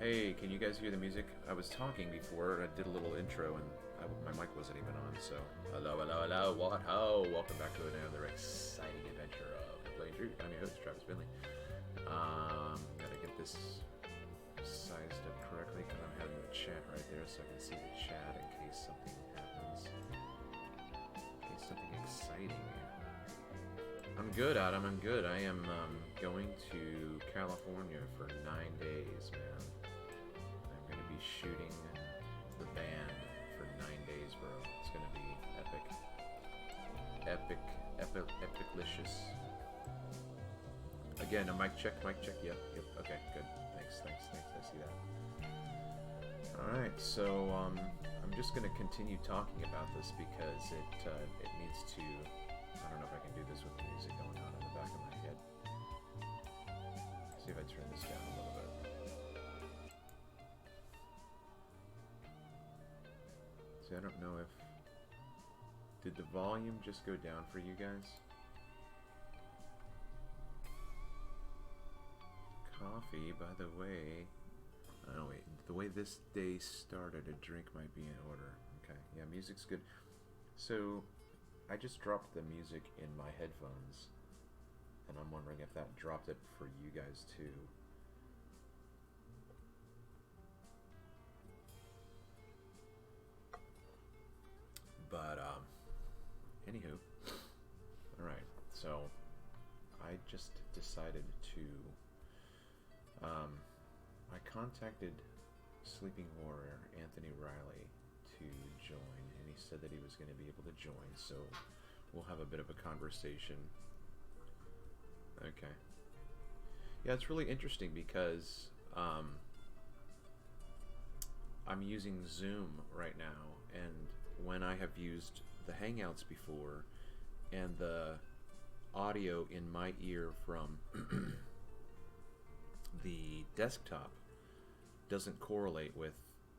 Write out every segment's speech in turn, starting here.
Hey, can you guys hear the music? I was talking before, I did a little intro, and my mic wasn't even on, so... Hello, hello, hello, what ho! Welcome back to another exciting adventure of Playing Truth. I'm your host, Travis Finley. Gotta get this sized up correctly, because I'm having the chat right there, so I can see the chat in case something happens. In case something exciting. I'm good, Adam, I'm good. I am going to California for 9 days, man. I'm going to be shooting the band for 9 days, bro. It's going to be epiclicious. Again, a mic check, yep, okay, good. Thanks, I see that. Alright, so, I'm just going to continue talking about this because it needs to... I don't know if I can do this with the music going on in the back of my head. See if I turn this down a little bit. See, I don't know if... Did the volume just go down for you guys? Coffee, by the way... Oh, wait. The way this day started, a drink might be in order. Okay, yeah, music's good. So... I just dropped the music in my headphones, and I'm wondering if that dropped it for you guys too. But, anywho, alright, so I just decided to, I contacted Sleeping Warrior, Anthony Riley, to join, and he said that he was going to be able to join, so we'll have a bit of a conversation. Okay. Yeah, it's really interesting because I'm using Zoom right now, and when I have used the Hangouts before, and the audio in my ear from the desktop doesn't correlate with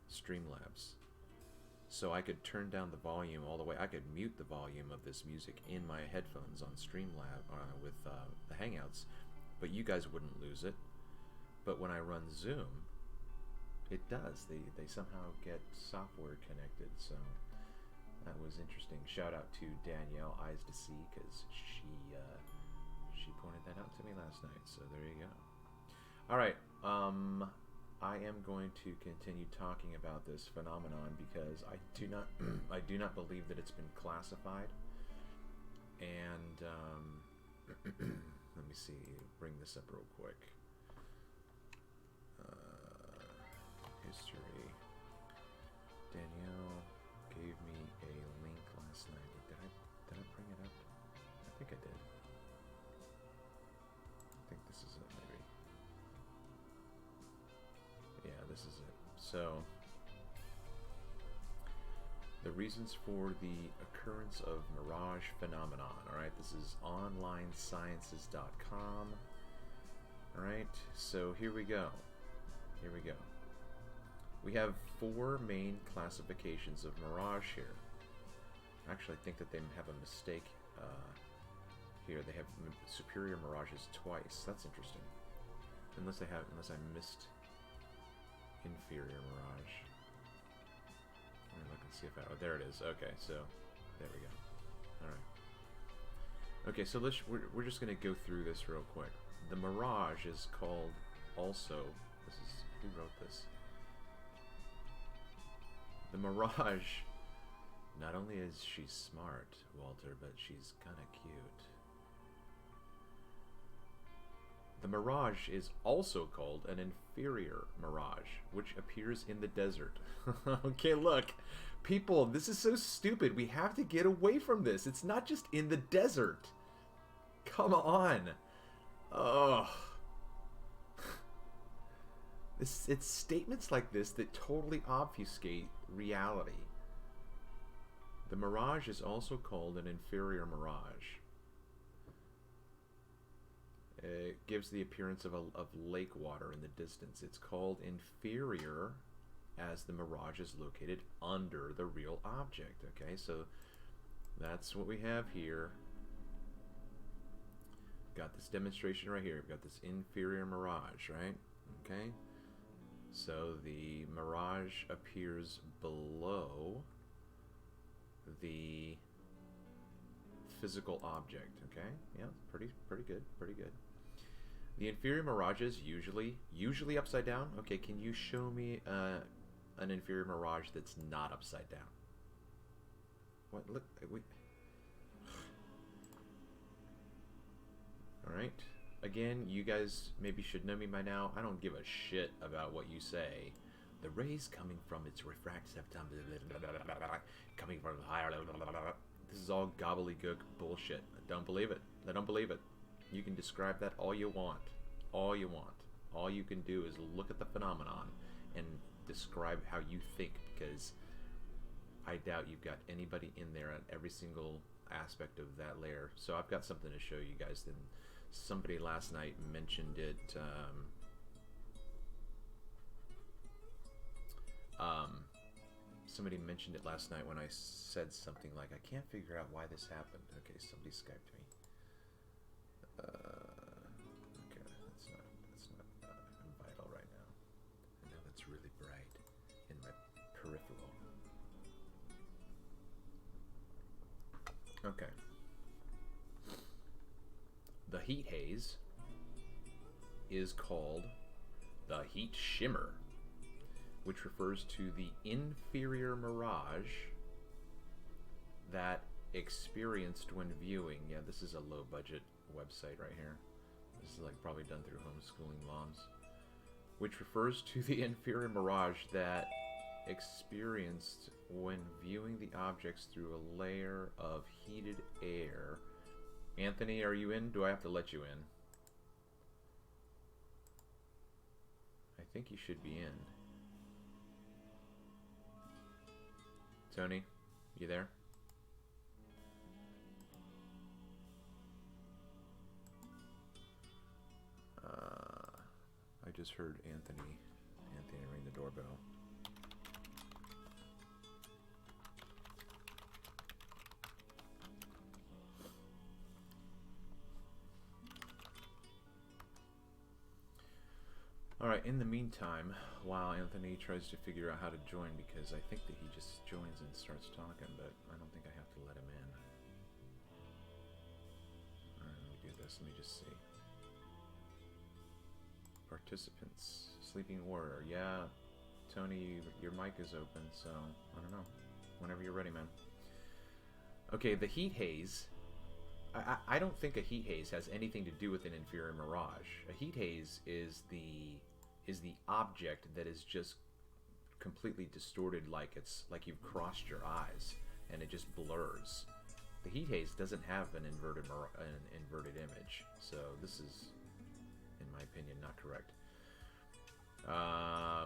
Streamlabs. So I could turn down the volume all the way. I could mute the volume of this music in my headphones on Streamlabs with the Hangouts, but you guys wouldn't lose it. But when I run Zoom, it does. They somehow get software connected. So that was interesting. Shout out to Danielle Eyes to See, because she pointed that out to me last night. So there you go. All right. I am going to continue talking about this phenomenon because I do not I do not believe that it's been classified. And let me see, bring this up real quick. History. Danielle gave me a link last night. Did I bring it up? I think I did. I think this is it, maybe. Yeah, this is it. So, the reasons for the occurrence of mirage phenomenon. Alright, this is onlinesciences.com. Alright, so here we go. Here we go. We have 4 main classifications of mirage here. Actually, I think that they have a mistake here. They have superior mirages twice. That's interesting. Unless I missed inferior mirage. Let me look and see if oh, there it is. Okay, so there we go. Alright. Okay, so we're just going to go through this real quick. The mirage is called also, who wrote this? The mirage, not only is she smart, Walter, but she's kind of cute. The mirage is also called an inferior mirage, which appears in the desert. Okay, look. People, this is so stupid. We have to get away from this. It's not just in the desert. Come on. Ugh. It's statements like this that totally obfuscate reality. The mirage is also called an inferior mirage. It gives the appearance of lake water in the distance. It's called inferior as the mirage is located under the real object. Okay, so that's what we have here. Got this demonstration right here. We've got this inferior mirage, right? Okay. So the mirage appears below the physical object. Okay, yeah, pretty good, pretty good. The inferior mirage is usually upside down. Okay, can you show me an inferior mirage that's not upside down? What? Look, we. All right. Again, you guys maybe should know me by now. I don't give a shit about what you say. The rays coming from its refractive time, coming from higher. This is all gobbledygook bullshit. I don't believe it. I don't believe it. You can describe that all you want. All you want. All you can do is look at the phenomenon and describe how you think, because I doubt you've got anybody in there on every single aspect of that layer. So I've got something to show you guys. Then somebody last night mentioned it. Somebody mentioned it last night when I said something like, I can't figure out why this happened. Okay, somebody Skyped me. Okay, that's not vital right now. I know that's really bright in my peripheral. Okay. The heat haze is called the heat shimmer, which refers to the inferior mirage that experienced when viewing. Yeah, this is a low budget website right here. This is like probably done through homeschooling moms. Which refers to the inferior mirage that experienced when viewing the objects through a layer of heated air. Anthony, are you in? Do I have to let you in? I think you should be in. Tony, you there? I just heard Anthony ring the doorbell. Alright, in the meantime, while Anthony tries to figure out how to join, because I think that he just joins and starts talking, but I don't think I have to let him in. Alright, let me do this. Let me just see. Participants. Sleeping Warrior. Yeah, Tony, your mic is open, so I don't know. Whenever you're ready, man. Okay, the heat haze. I don't think a heat haze has anything to do with an inferior mirage. A heat haze is the object that is just completely distorted, like it's like you've crossed your eyes and it just blurs. The heat haze doesn't have an inverted image, so this is, in my opinion, not correct.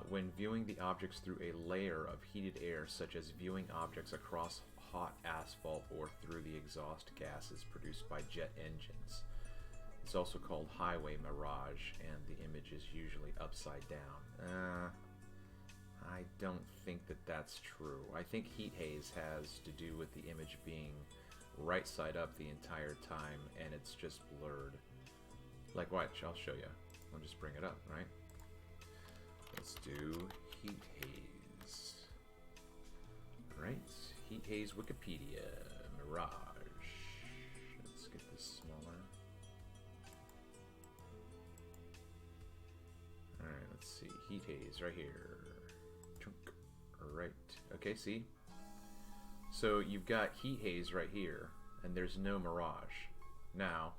When viewing the objects through a layer of heated air, such as viewing objects across hot asphalt or through the exhaust gases produced by jet engines. It's also called highway mirage, and the image is usually upside down. I don't think that that's true. I think heat haze has to do with the image being right side up the entire time, and it's just blurred. Like, watch, I'll show you. I'll just bring it up, right? Let's do heat haze. Right, heat haze Wikipedia, mirage. Let's get this smaller. Alright, let's see, heat haze right here. Chunk. Right, okay, see? So you've got heat haze right here, and there's no mirage. Now,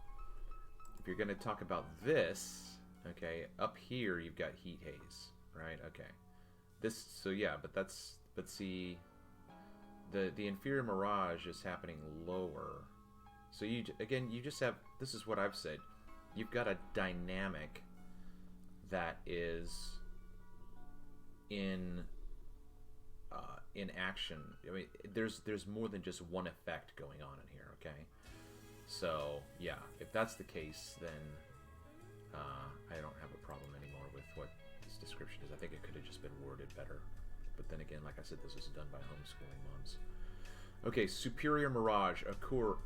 if you're going to talk about this, okay, up here you've got heat haze, right? Okay. This, so yeah, but see, the inferior mirage is happening lower. So you just have, this is what I've said, you've got a dynamic that is in action. I mean, there's more than just one effect going on in here, okay? So yeah, if that's the case, then I don't have a problem anymore with what this description is. I think it could have just been worded better. But then again, like I said, this was done by homeschooling moms. Okay, superior mirage occurs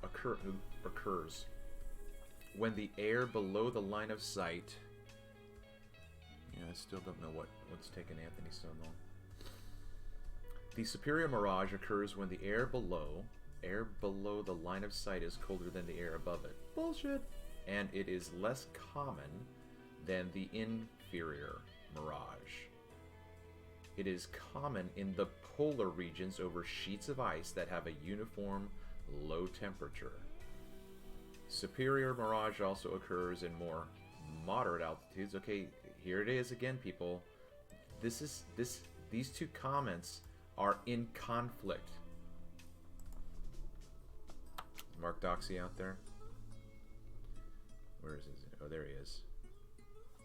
when the air below the line of sight Yeah, I still don't know what's taken Anthony so long. The superior mirage occurs when the air below the line of sight is colder than the air above it. Bullshit! And it is less common than the inferior mirage. It is common in the polar regions over sheets of ice that have a uniform low temperature. Superior mirage also occurs in more moderate altitudes. Okay, here it is again, people. These two comments are in conflict. Mark Doxy out there? Where is he? Oh, there he is.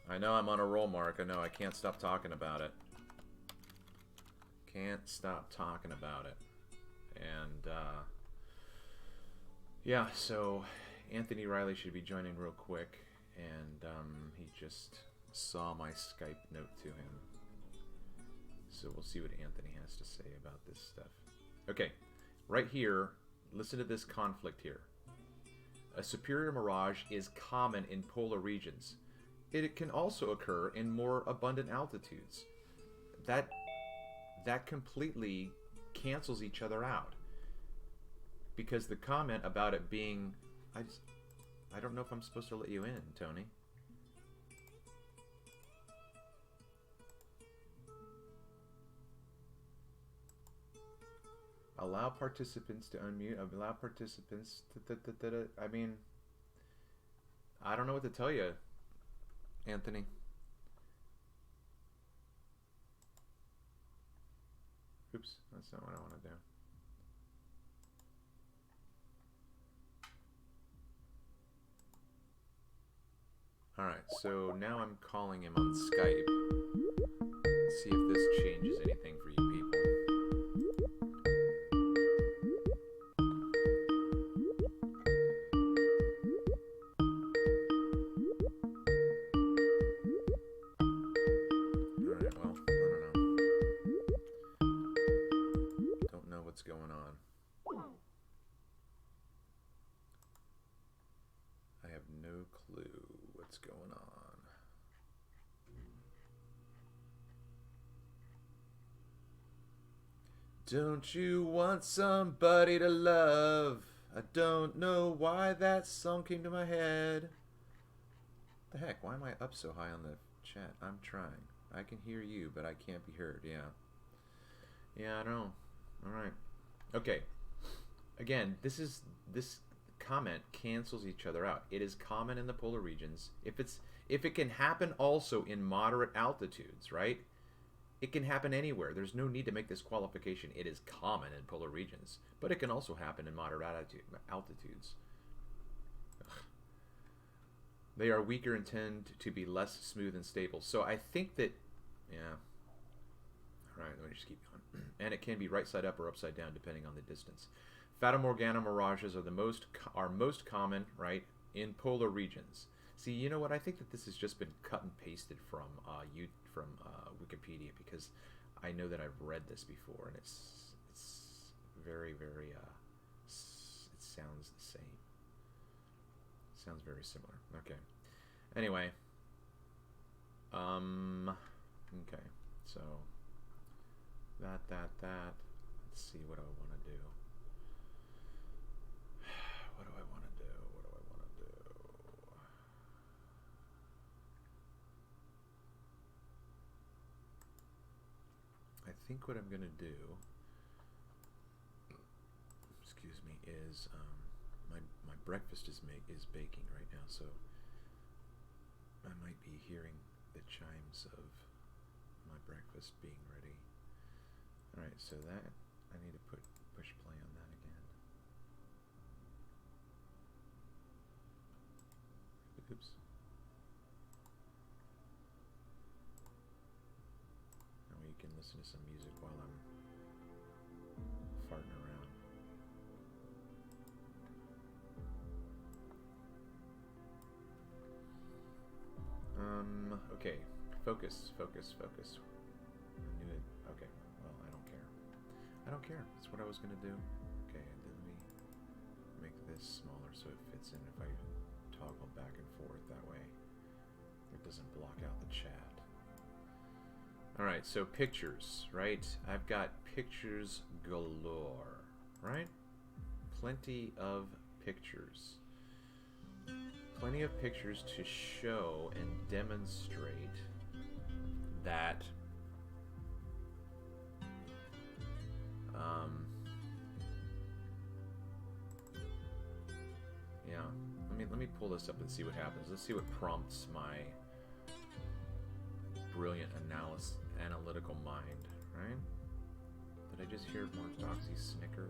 I know I'm on a roll, Mark. I know. I can't stop talking about it. Can't stop talking about it. And, yeah, so Anthony Riley should be joining real quick. And, he just saw my Skype note to him. So we'll see what Anthony has to say about this stuff. Okay, right here, listen to this conflict here. A superior mirage is common in polar regions. It can also occur in more abundant altitudes. That completely cancels each other out. Because the comment about it being... I don't know if I'm supposed to let you in, Tony. Allow participants to unmute. Allow participants to... I mean... I don't know what to tell you, Anthony. Oops, that's not what I want to do. Alright, so now I'm calling him on Skype. Let's see if this changes anything for you people. Alright, well, I don't know. Don't know what's going on. I have no clue what's going on. Don't you want somebody to love? I don't know why that song came to my head. The heck, why am I up so high on the chat? I'm trying. I can hear you, but I can't be heard, yeah. Yeah, I know. Alright. Okay. Again, this comment cancels each other out. It is common in the polar regions. If it can happen also in moderate altitudes, right? It can happen anywhere. There's no need to make this qualification. It is common in polar regions, but it can also happen in moderate altitudes. Ugh. They are weaker and tend to be less smooth and stable. So I think that, yeah. All right, let me just keep going. And it can be right side up or upside down depending on the distance. Fata Morgana mirages are most common, right, in polar regions. See, you know what? I think that this has just been cut and pasted from Wikipedia, because I know that I've read this before, and it's very, very it sounds the same. Sounds very similar. Okay. Anyway. Okay. So that. Let's see, what do I want to do? What do I want to do? I think what I'm going to do, excuse me, is my breakfast is baking right now, so I might be hearing the chimes of my breakfast being ready. All right, so that I need to push play on that again. Oops. Now you can listen to some music while I'm farting around. Okay. Focus. I knew it. Okay. Well, I don't care. That's what I was gonna do. Okay, and then let me make this smaller so it fits in if I toggle back and forth. That way it doesn't block out the chat. All right, so pictures, right? I've got pictures galore, right? Plenty of pictures. Plenty of pictures to show and demonstrate that yeah, let me pull this up and see what happens. Let's see what prompts my brilliant analytical mind, right? Did I just hear Mark Doxy snicker?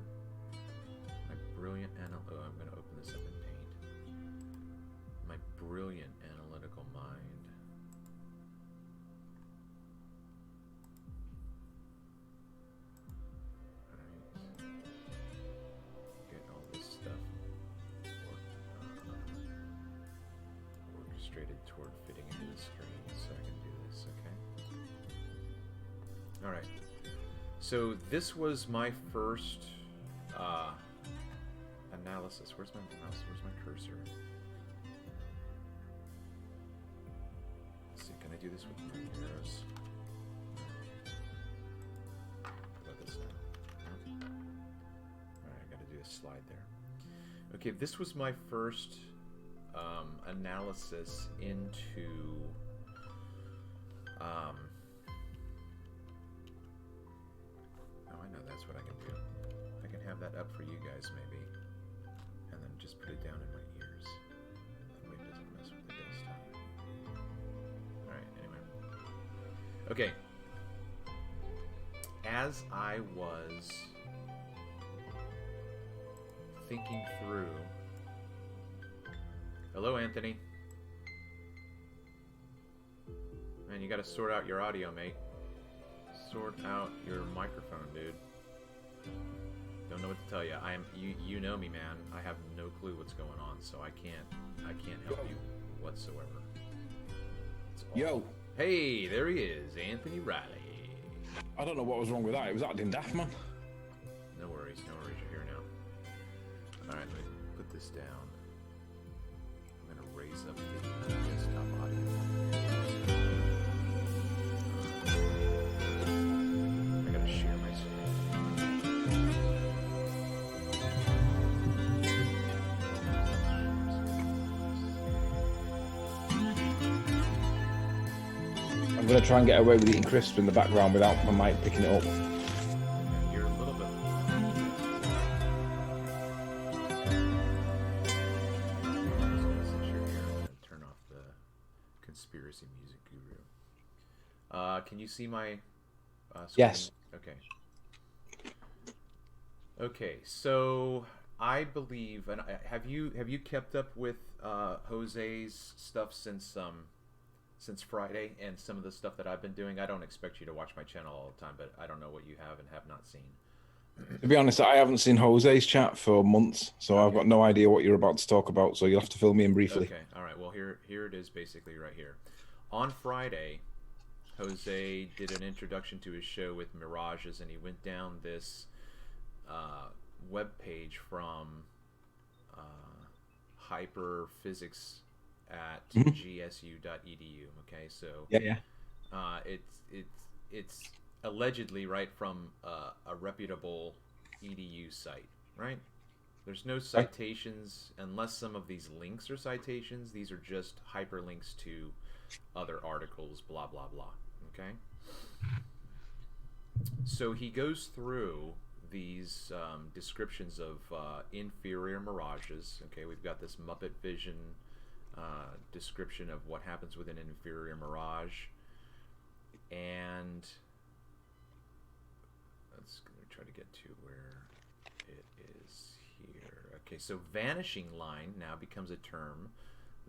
My brilliant oh, I'm going to open this up in Paint. My brilliant analytical mind. Alright. Get all this stuff orchestrated toward fitting into the screen so I can do this, okay? Alright. So this was my first analysis. Where's my mouse? Where's my cursor? Let's see, can I do this with my arrows? How about this now? No? Alright, I gotta do a slide there. Okay, this was my first analysis into oh, I know that's what I can do. I can have that up for you guys maybe, and then just put it down in my ears. That way it doesn't mess with the desktop. Alright, anyway. Okay. As I was thinking through... Hello, Anthony. Man, you gotta sort out your audio, mate. Sort out your microphone, dude. Don't know what to tell you. You know me, man. I have no clue what's going on, so I can't help you whatsoever. Yo. Hey, there he is, Anthony Riley. I don't know what was wrong with that. It was acting daft, man. No worries, you're here now. Alright, let me put this down. I'm gonna raise up the desktop audio. I gotta share my screen. I'm going to try and get away with eating crisps in the background without my mic picking it up. You're a little bit... Turn off the conspiracy music guru. Can you see my screen? Yes. Okay. Okay, so I believe, and have you kept up with Jose's stuff since Friday, and some of the stuff that I've been doing? I don't expect you to watch my channel all the time, but I don't know what you have and have not seen. To be honest, I haven't seen Jose's chat for months, so I've got no idea what you're about to talk about, so you'll have to fill me in briefly. Okay, all right. Well, here it is basically right here. On Friday, Jose did an introduction to his show with Mirages, and he went down this web page from Hyperphysics at gsu.edu. Okay, so yeah. It's allegedly right from a reputable edu site, right? There's no citations unless some of these links are citations. These are just hyperlinks to other articles, blah blah blah. Okay, so he goes through these descriptions of inferior mirages. Okay, we've got this Muppet Vision description of what happens with an inferior mirage, and let's try to get to where it is here. Okay, so vanishing line now becomes a term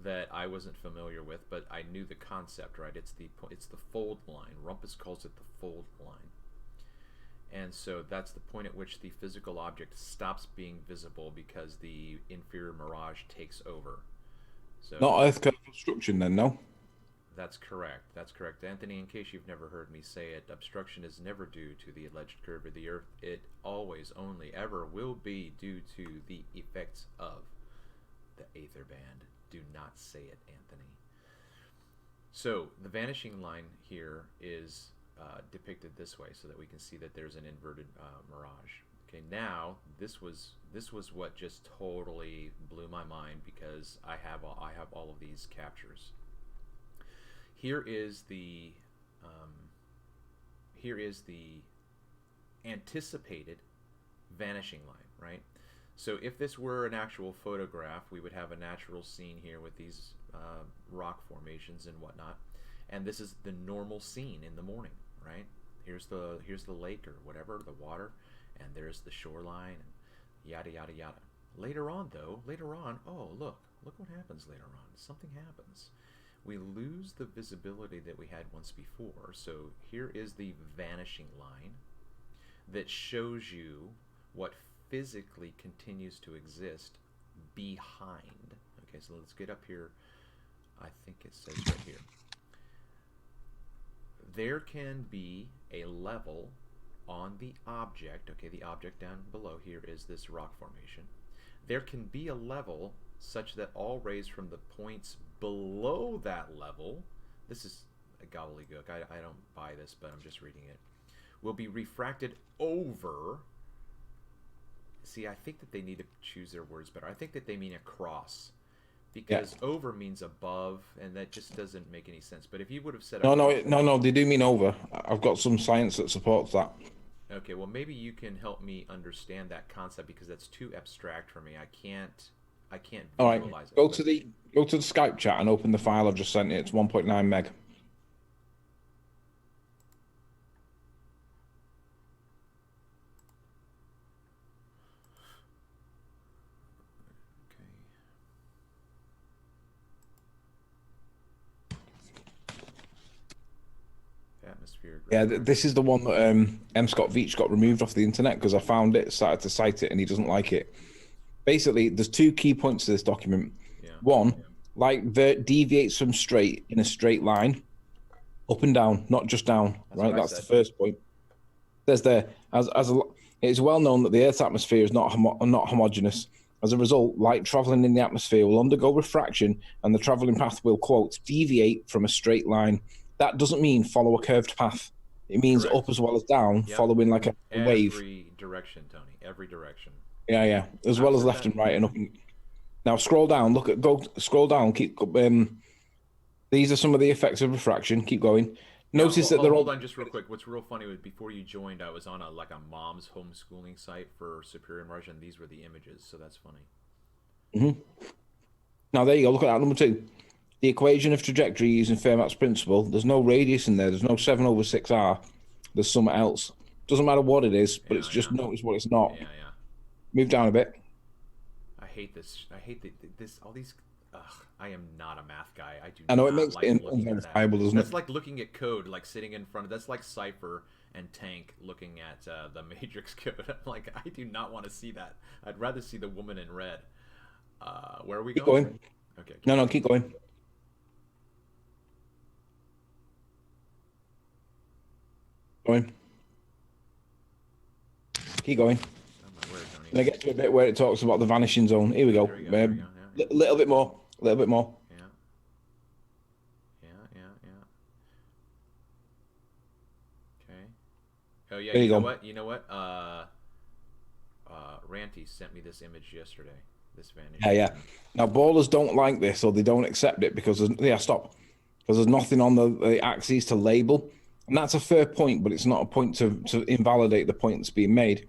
that I wasn't familiar with, but I knew the concept, right? It's the fold line. Rumpus calls it the fold line. And so that's the point at which the physical object stops being visible because the inferior mirage takes over. So not Earth curve obstruction then, no? That's correct. That's correct. Anthony, in case you've never heard me say it, obstruction is never due to the alleged curve of the Earth. It always, only, ever will be due to the effects of the aether band. Do not say it, Anthony. So the vanishing line here is depicted this way so that we can see that there's an inverted mirage. Okay, now this was what just totally blew my mind because I have all of these captures. Here is the anticipated vanishing line, right? So if this were an actual photograph, we would have a natural scene here with these rock formations and whatnot, and this is the normal scene in the morning, right? Here's the lake or whatever, the water, and there's the shoreline, and yada yada yada. Later on, oh look what happens later on. Something happens. We lose the visibility that we had once before. So here is the vanishing line that shows you what physically continues to exist behind. Okay, so let's get up here. I think it says right here. There can be a level on the object. Okay, the object down below here is this rock formation. There can be a level such that all rays from the points below that level, this is a gobbledygook, I don't buy this, but I'm just reading it, will be refracted over. See, I think that they need to choose their words better. I think that they mean across, because over means above, and that just doesn't make any sense. But if you would have said no, they do mean over. I've got some science that supports that. Okay, well maybe you can help me understand that concept because that's too abstract for me. I can't visualize it. All right, go to the Skype chat and open the file I've just sent you. It's 1.9 meg. atmosphere. Yeah, this is the one that M. Scott Veach got removed off the internet because I found it, started to cite it, and he doesn't like it. Basically, there's two key points to this document. Yeah. One, light deviates from straight in a straight line, up and down, not just down. That's the first point. There's it's well known that the Earth's atmosphere is not homogeneous. As a result, light traveling in the atmosphere will undergo refraction, and the traveling path will, quote, deviate from a straight line. That doesn't mean follow a curved path. It means up as well as down, following like a wave. Every direction, Tony. Every direction. Yeah. As well as left and right and up. Now scroll down. Scroll down. Keep. These are some of the effects of refraction. Keep going. Notice that they're all. Hold on, just real quick. What's real funny was before you joined, I was on a mom's homeschooling site for Superior Marsh, and these were the images. So that's funny. Mm-hmm. Now there you go. Look at that, number 2. The equation of trajectory using Fermat's principle. There's no radius in there. There's no 7/6r. There's something else. Doesn't matter what it is, but it's just notice what it's not. Yeah. Move down a bit. I hate this. I hate this. All these. I am not a math guy. I know it makes it unverifiable, doesn't it? That's like looking at code, like sitting in front of. That's like Cypher and Tank looking at the Matrix code. I'm like, I do not want to see that. I'd rather see the woman in red. Where are we going? Keep going. Okay. No, keep going. Keep going. And I get to a bit where it talks about the vanishing zone. Here we go. A little bit more. Yeah. Okay. Oh yeah. You know what? Ranty sent me this image yesterday. This vanishing. Yeah. Now ballers don't like this, or they don't accept it because there's nothing on the axes to label. And that's a fair point, but it's not a point to invalidate the point that's being made.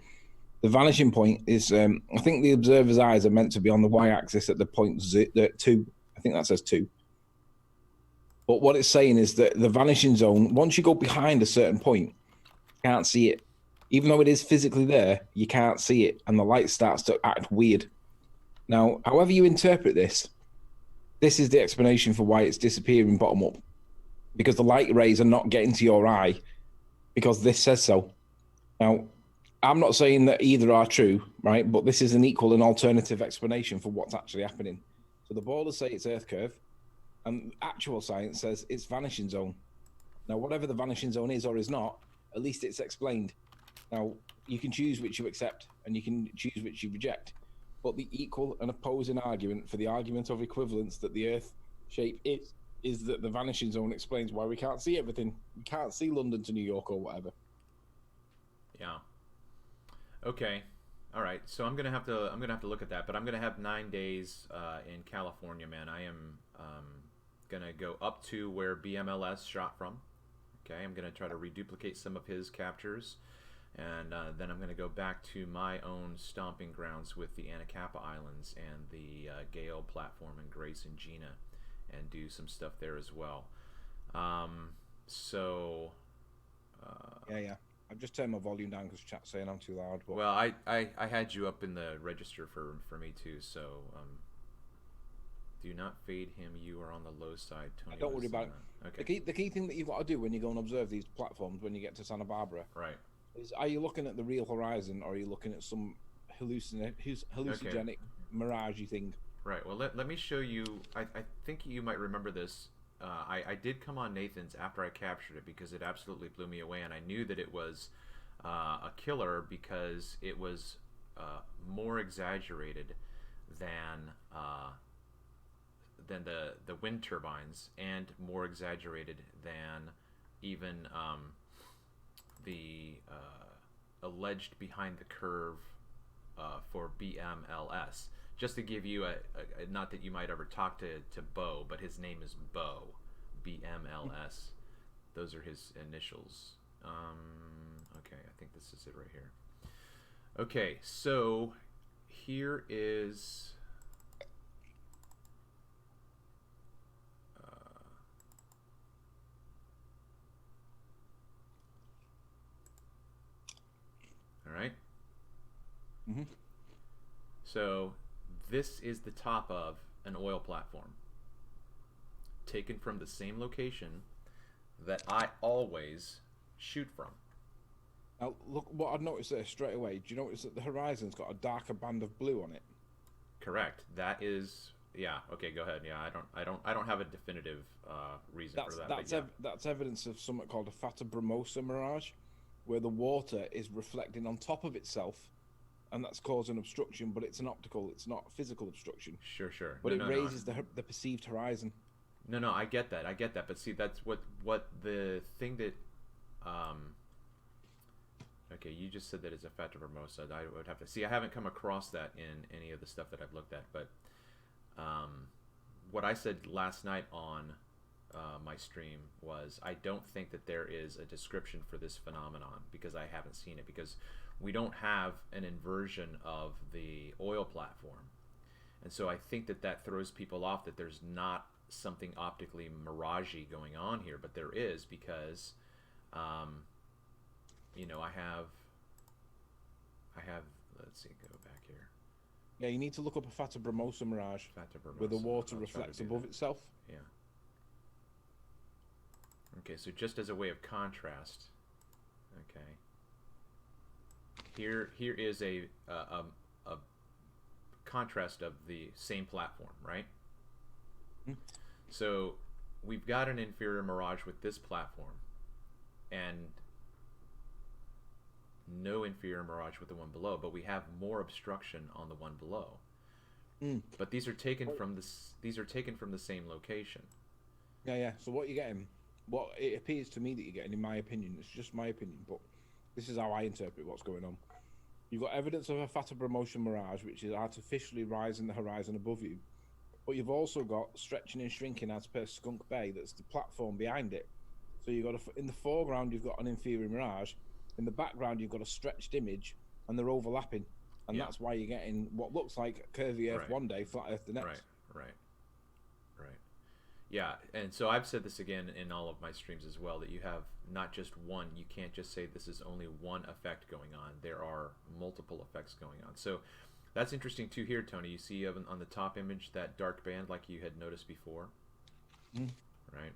The vanishing point is, I think the observer's eyes are meant to be on the y-axis at the point 2. I think that says 2. But what it's saying is that the vanishing zone, once you go behind a certain point, you can't see it. Even though it is physically there, you can't see it, and the light starts to act weird. Now, however you interpret this is the explanation for why it's disappearing bottom up. Because the light rays are not getting to your eye because this says so. Now, I'm not saying that either are true, right? But this is an equal and alternative explanation for what's actually happening. So the ballers say it's Earth curve, and actual science says it's vanishing zone. Now, whatever the vanishing zone is or is not, at least it's explained. Now, you can choose which you accept, and you can choose which you reject. But the equal and opposing argument for the argument of equivalence that the Earth shape is is that the vanishing zone explains why we can't see everything. We can't see London to New York or whatever. Yeah. Okay. All right. So I'm gonna have to look at that, but I'm gonna have 9 days in California, man. I am gonna go up to where BMLS shot from. Okay. I'm gonna try to reduplicate some of his captures, and then I'm gonna go back to my own stomping grounds with the Anacapa Islands and the Gale platform and Grace and Gina, and do some stuff there as well. Um, so. Yeah. I've just turned my volume down because chat's saying I'm too loud. But Well, I had you up in the register for me too, so do not fade him. You are on the low side, Tony. don't worry about it. Okay. The key thing that you've got to do when you go and observe these platforms when you get to Santa Barbara Right. is: are you looking at the real horizon, or are you looking at some hallucinogenic mirage thing? Right. Well, let me show you. I think you might remember this. I did come on Nathan's after I captured it because it absolutely blew me away, and I knew that it was a killer because it was more exaggerated than the wind turbines, and more exaggerated than even the alleged behind the curve for BMLS. Just to give you not that you might ever talk to Bo, but his name is Bo, BMLS. Those are his initials. Okay, I think this is it right here. Okay, so here is. All right. Mm-hmm. So this is the top of an oil platform, taken from the same location that I always shoot from. Now, look what I've noticed there straight away. Do you notice that the horizon's got a darker band of blue on it? Correct. That is, yeah. Okay, go ahead. Yeah, I don't have a definitive reason for that. That's evidence of something called a Fata Brumosa mirage, where the water is reflecting on top of itself, and that's causing obstruction. But it's an optical; it's not physical obstruction. Sure. But No, it no, raises the perceived horizon. No, I get that. But see, that's what the thing that. Okay, you just said that it's a Fata Brumosa. I would have to see. I haven't come across that in any of the stuff that I've looked at, but what I said last night on my stream was I don't think that there is a description for this phenomenon because I haven't seen it, because we don't have an inversion of the oil platform, and so I think that throws people off, that there's not something optically miragey going on here, but there is, because I have, let's see, go back here. Yeah, you need to look up a Fata Brumosa mirage, Fata Brumosa, where the water I'll reflects above itself. Yeah. Okay, so just as a way of contrast, okay. Here is a contrast of the same platform, right? Mm-hmm. So we've got an inferior mirage with this platform, and no inferior mirage with the one below, but we have more obstruction on the one below. But these are taken from the same location. Yeah. So what you're getting, what it appears to me that you're getting, in my opinion, it's just my opinion, but this is how I interpret what's going on. You've got evidence of a Fata Brumosa mirage, which is artificially rising the horizon above you, but you've also got stretching and shrinking as per Skunk Bay. That's the platform behind it. So you've got in the foreground you've got an inferior mirage. In the background, you've got a stretched image, and they're overlapping, and that's why you're getting what looks like curvy Earth one day, flat Earth the next. Right. Yeah, and so I've said this again in all of my streams as well, that you have not just one. You can't just say this is only one effect going on. There are multiple effects going on. So that's interesting too here, Tony. You see on the top image that dark band like you had noticed before, right?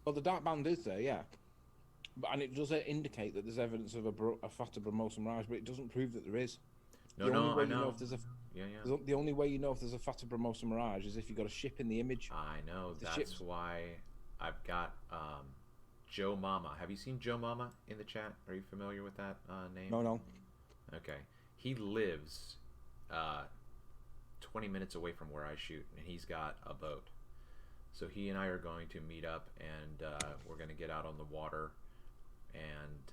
Well, the dark band is there, yeah. And it does indicate that there's evidence of a Fata Brumosa mirage, but it doesn't prove that there is. I know. The only way you know if there's a Fata Brumosa mirage is if you've got a ship in the image. I know. That's why I've got Joe Mama. Have you seen Joe Mama in the chat? Are you familiar with that name? No. Okay. He lives 20 minutes away from where I shoot, and he's got a boat. So he and I are going to meet up, and we're going to get out on the water and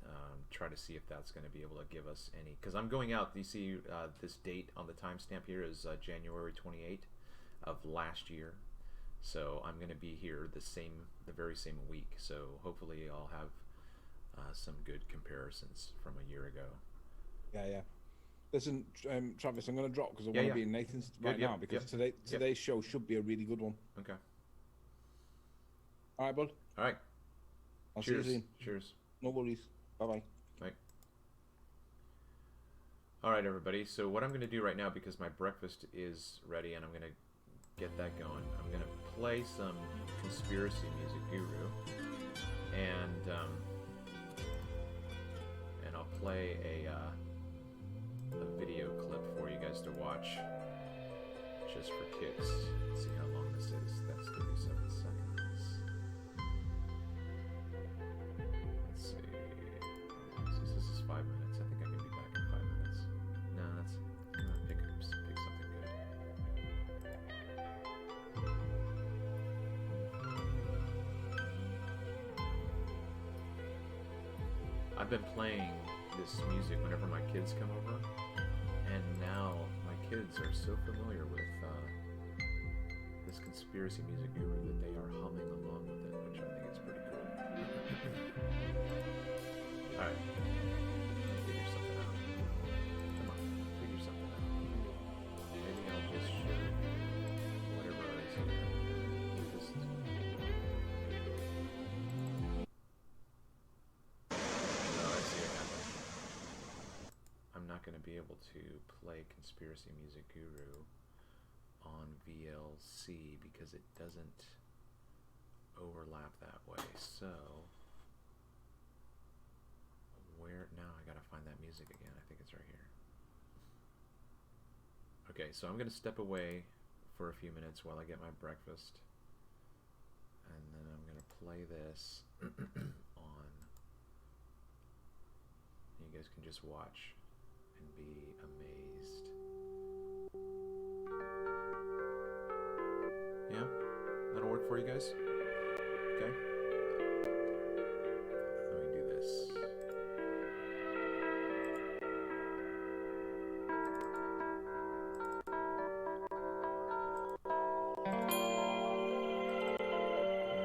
try to see if that's going to be able to give us any. Because I'm going out. You see, this date on the timestamp here is January 28th of last year. So I'm going to be here the very same week. So hopefully I'll have some good comparisons from a year ago. Yeah. Listen, Travis, I'm going to drop because I want to be in Nathan's now because today's show should be a really good one. Okay. All right, bud. All right. I'll see you soon. Cheers. No worries. Bye-bye. Bye. All right, everybody. So what I'm going to do right now, because my breakfast is ready and I'm going to get that going, I'm going to play some conspiracy music guru, and I'll play a video clip for you guys to watch just for kicks. Let's see how long this is. That's 37 seconds. Let's see. This is 5 minutes. I think I can be back in 5 minutes. No, I'm gonna pick something good. I've been playing this music whenever my kids come over, and now my kids are so familiar with this conspiracy music guru that they are humming along with it, which I think is pretty cool. Alright, figure something out. Come on, figure something out. Maybe I'll just show whatever is here. I'm not going to be able to play Conspiracy Music Guru on VLC because it doesn't overlap that way. So where now? I gotta find that music again. I think it's right here. Okay, so I'm gonna step away for a few minutes while I get my breakfast, and then I'm gonna play this on. You guys can just watch and be amazed. Yeah? That'll work for you guys? Okay. Let me do this.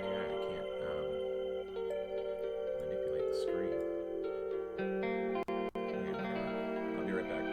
Yeah, I can't manipulate the screen. I'll be right back.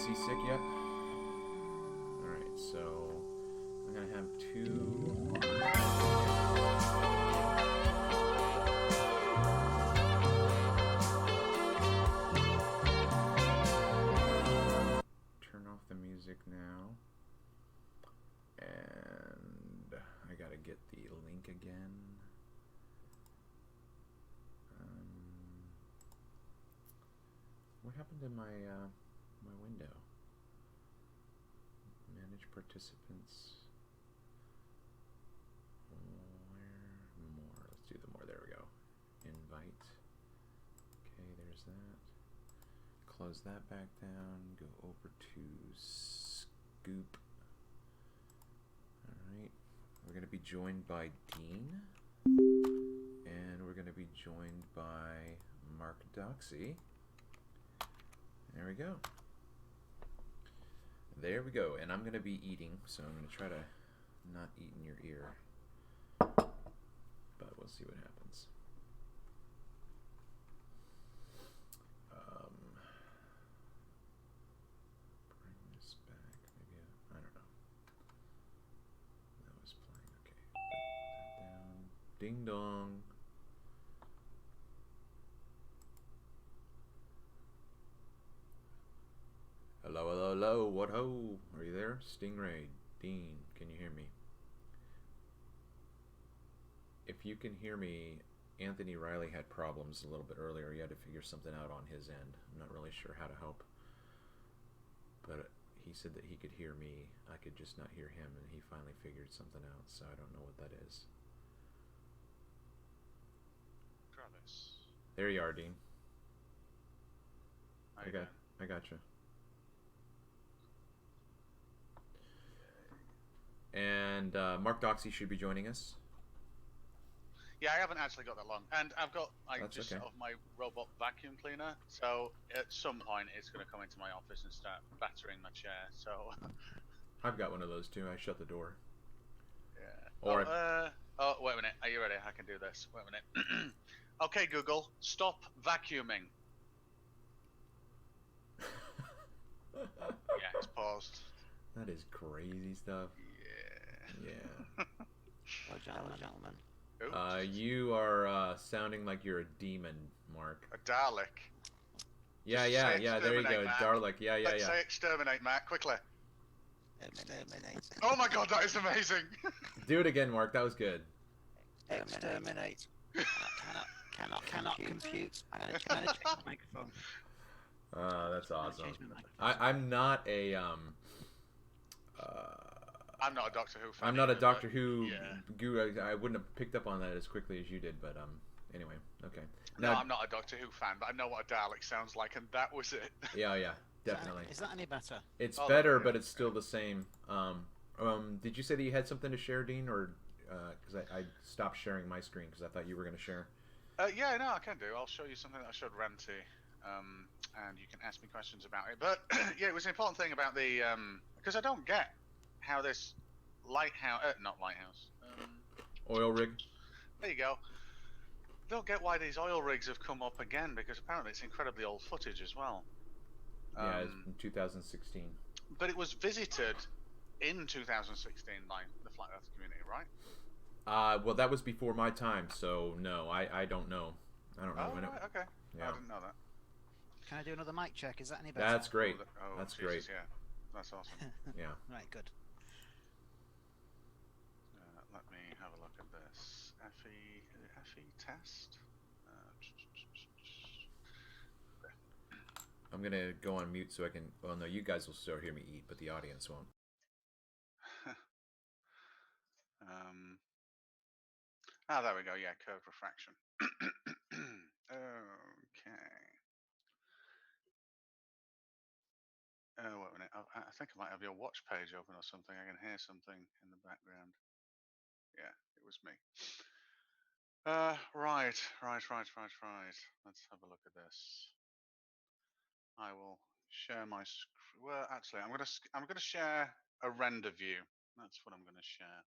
seasick yet? Alright, so I'm gonna have two. Turn off the music now. And I gotta get the link again. What happened to my my window? Manage participants. Where more? Let's do the more. There we go. Invite. Okay, there's that. Close that back down. Go over to Scoop. Alright. We're going to be joined by Dean. And we're going to be joined by Mark Doxey. There we go. There we go. And I'm going to be eating, so I'm going to try to not eat in your ear. But we'll see what happens. Bring this back. Maybe I don't know. That was playing. Okay. Put that down. Ding dong. Hello, hello, hello. What ho? Are you there? Stingray. Dean, can you hear me? If you can hear me, Anthony Riley had problems a little bit earlier. He had to figure something out on his end. I'm not really sure how to help. But he said that he could hear me. I could just not hear him, and he finally figured something out, so I don't know what that is. Travis. There you are, Dean. I got you. And Mark Doxey should be joining us. Yeah, I haven't actually got that long, and I've got That's just okay. set off my robot vacuum cleaner. So at some point, it's going to come into my office and start battering my chair. So I've got one of those too. I shut the door. yeah. Or oh, wait a minute. Are you ready? I can do this. Wait a minute. Okay, Google, stop vacuuming. Yeah, it's paused. That is crazy stuff. Yeah. Yeah. Hello, gentlemen. Oops. You are sounding like you're a demon, Mark. A Dalek. Yeah, Just yeah, say yeah. There you go, exterminate, Matt. Dalek. Yeah, yeah, Let's yeah. say exterminate, Matt, quickly. Exterminate. Oh my god, that is amazing. Do it again, Mark. That was good. Exterminate. Cannot compute. I'm gonna change the microphone. That's awesome. Change my microphone. I'm not a I'm not a Doctor Who fan. I'm not a either, Doctor but Who yeah. guru. I wouldn't have picked up on that as quickly as you did, but anyway, okay. No, Now, I'm not a Doctor Who fan, but I know what a Dalek sounds like, and that was it. yeah, yeah, definitely. Is that any better? It's Oh, better, yeah, but it's still the same. Did you say that you had something to share, Dean, or because I stopped sharing my screen because I thought you were going to share? Yeah, no, I can do. I'll show you something that I showed Ranty, and you can ask me questions about it. But yeah, it was an important thing about the because I don't get how this not lighthouse. Oil rig. There you go. Don't get why these oil rigs have come up again, because apparently it's incredibly old footage as well. Yeah, it's in 2016. But it was visited in 2016 by the Flat Earth community, right? Well, that was before my time, so no, I don't know. I don't know Oh, when right, okay. Yeah. I didn't know that. Can I do another mic check? Is that any better? That's great. Oh, That's Jesus, great. Yeah, that's awesome. Yeah. Right, good. Let me have a look at this. FE test. I'm gonna go on mute so I can. Well, no, you guys will still hear me eat, but the audience won't. There we go. Yeah, curved refraction. Okay. Oh, wait a minute. I think I might have your watch page open or something. I can hear something in the background. Yeah, it was me. Right. Let's have a look at this. I will share my screen. Well, actually, I'm gonna share a render view. That's what I'm gonna share.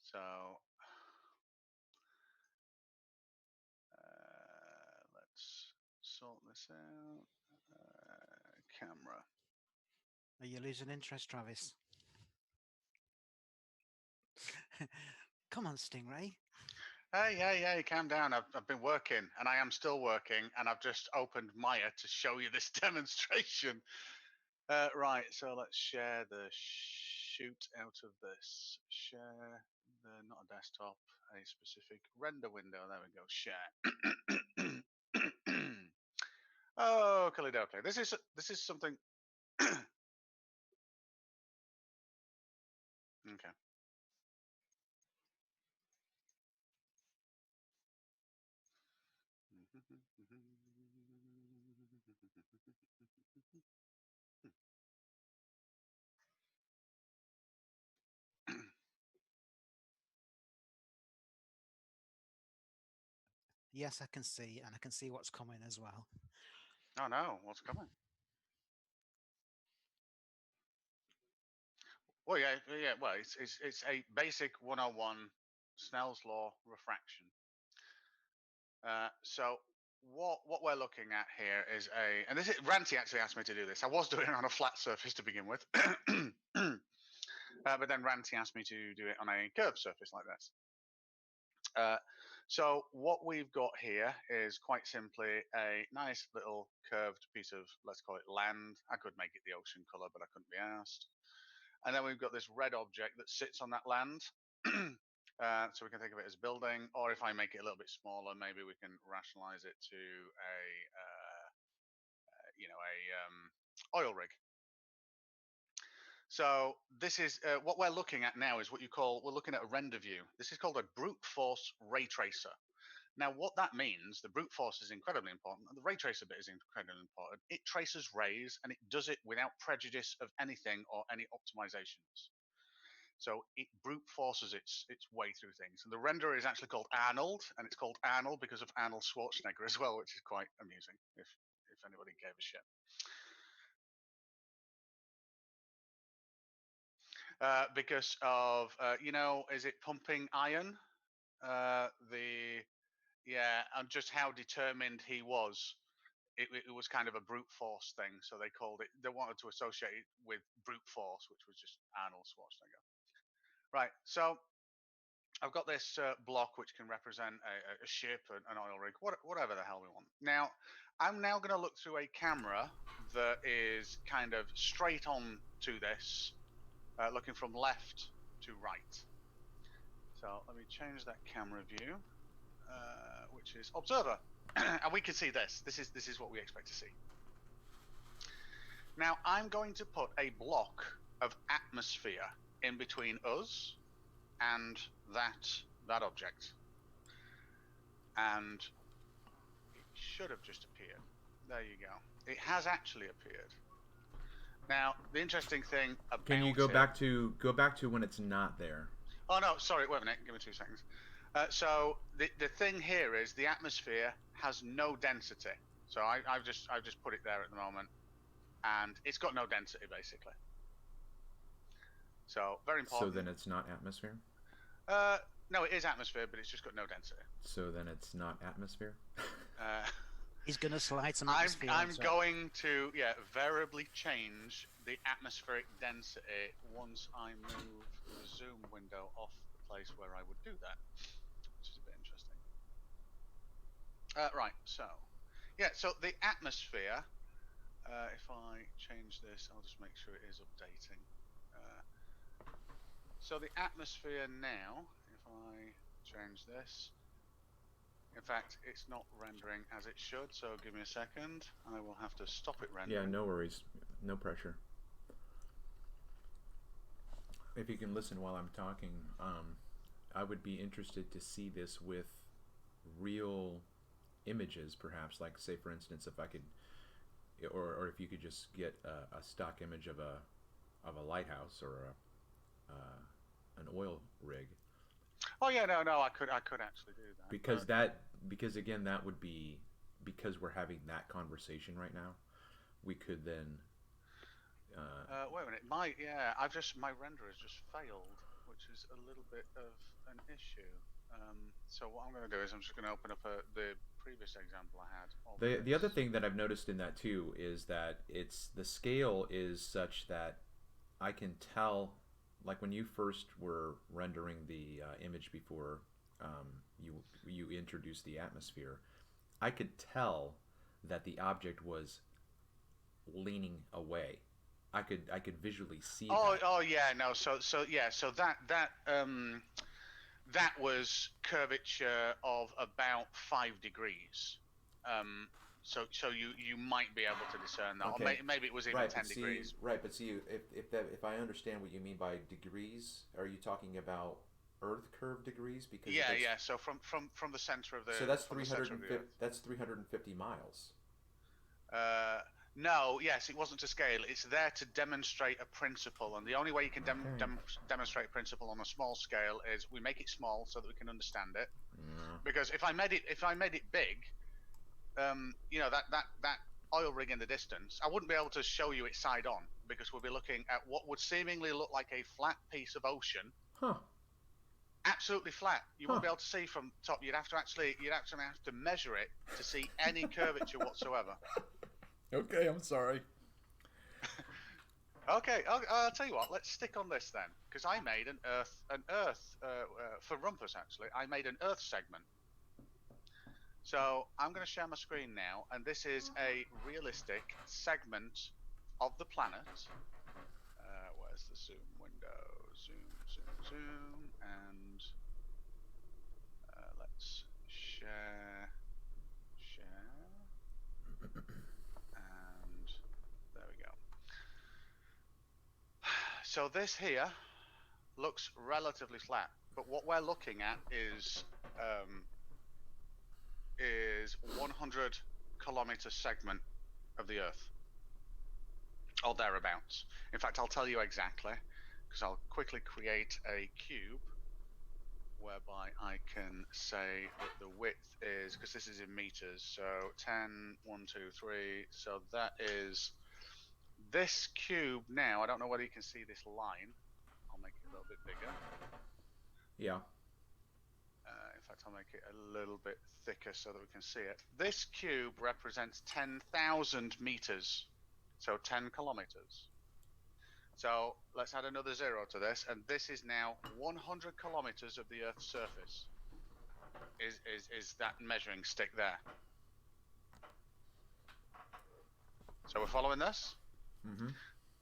So let's sort this out. Camera. Are you losing interest, Travis? Come on, Stingray. Hey, calm down. I've been working, and I am still working, and I've just opened Maya to show you this demonstration. Right, so let's share the shoot out of this. Share the, not a desktop, a specific render window. There we go, share. Oh, Kalidoke. This is something. Okay. Yes, I can see, and I can see what's coming as well. Oh no, what's coming? Well, yeah. Well, it's a basic 101 Snell's law refraction. So what we're looking at here is and this is Ranty actually asked me to do this. I was doing it on a flat surface to begin with, but then Ranty asked me to do it on a curved surface like this. So what we've got here is quite simply a nice little curved piece of, let's call it land. I could make it the ocean color, but I couldn't be asked. And then we've got this red object that sits on that land. So we can think of it as a building, or if I make it a little bit smaller, maybe we can rationalize it to a, oil rig. So this is what we're looking at now is what we're looking at a render view. This is called a brute force ray tracer. Now, what that means, the brute force is incredibly important, and the ray tracer bit is incredibly important. It traces rays, and it does it without prejudice of anything or any optimizations. So it brute forces its way through things. And the renderer is actually called Arnold, and it's called Arnold because of Arnold Schwarzenegger as well, which is quite amusing if anybody gave a shit. Because of is it pumping iron? And just how determined he was. It was kind of a brute force thing, so they called it. They wanted to associate it with brute force, which was just Arnold Schwarzenegger. Right. So I've got this block which can represent a ship, an oil rig, whatever the hell we want. Now, I'm now going to look through a camera that is kind of straight on to this, looking from left to right. So let me change that camera view, which is observer, and we can see this. This is what we expect to see. Now, I'm going to put a block of atmosphere in between us and that object, and it should have just appeared. There you go. It has actually appeared. Now, the interesting thing about Can you go back to when it's not there? Oh no, sorry. Wait a minute. Give me 2 seconds. So the thing here is the atmosphere has no density. So I've just put it there at the moment, and it's got no density basically. So very important. So then it's not atmosphere? No, it is atmosphere, but it's just got no density. So then it's not atmosphere? He's going to slide some atmosphere. I'm going to variably change the atmospheric density once I move the zoom window off the place where I would do that, which is a bit interesting. Right, so the atmosphere, if I change this, I'll just make sure it is updating. So the atmosphere now, if I change this, in fact, it's not rendering as it should, so give me a second. I will have to stop it rendering. Yeah, no worries. No pressure. If you can listen while I'm talking, I would be interested to see this with real images, perhaps. Like, say, for instance, if I could, or if you could just get a stock image of a lighthouse or an oil rig. Oh yeah, no, I could actually do that. Because again, that would be, because we're having that conversation right now, we could then. Wait a minute, my render has just failed, which is a little bit of an issue. So what I'm going to do is I'm just going to open up the previous example I had. The other thing that I've noticed in that too is that the scale is such that I can tell, like when you first were rendering the image before you introduced the atmosphere, I could tell that the object was leaning away. I could visually see that. Oh yeah, no. So that was curvature of about 5 degrees. So you might be able to discern that, Okay. or maybe it was even Right, 10 but see, degrees. right, but see, if I understand what you mean by degrees, are you talking about Earth curve degrees? Because if Yeah, it's, yeah. So from the center of the so that's from the center of the 350. That's 350 miles. Earth. No, yes, it wasn't to scale. It's there to demonstrate a principle, and the only way you can Okay. demonstrate a principle on a small scale is we make it small so that we can understand it. Yeah. Because if I made it big, that oil rig in the distance, I wouldn't be able to show you it side on because we'll be looking at what would seemingly look like a flat piece of ocean, Huh. absolutely flat. You Huh. wouldn't be able to see from top. You'd have to measure it to see any curvature whatsoever. Okay, I'm sorry. Okay, I'll tell you what. Let's stick on this then, because I made an Earth for Rumpus. Actually, I made an Earth segment. So I'm going to share my screen now, and this is a realistic segment of the planet. Where's the zoom window? Zoom, and let's share, and there we go. So this here looks relatively flat, but what we're looking at is 100 kilometer segment of the Earth, or thereabouts. In fact, I'll tell you exactly, because I'll quickly create a cube whereby I can say that the width is, because this is in meters, so 10, 1, 2, 3, so that is this cube now. I don't know whether you can see this line. I'll make it a little bit bigger. Yeah. In fact, I'll make it a little bit thicker so that we can see it. This cube represents 10,000 meters, so 10 kilometers. So let's add another 0 to this, and this is now 100 kilometers of the Earth's surface. Is that measuring stick there? So we're following this? Mm-hmm.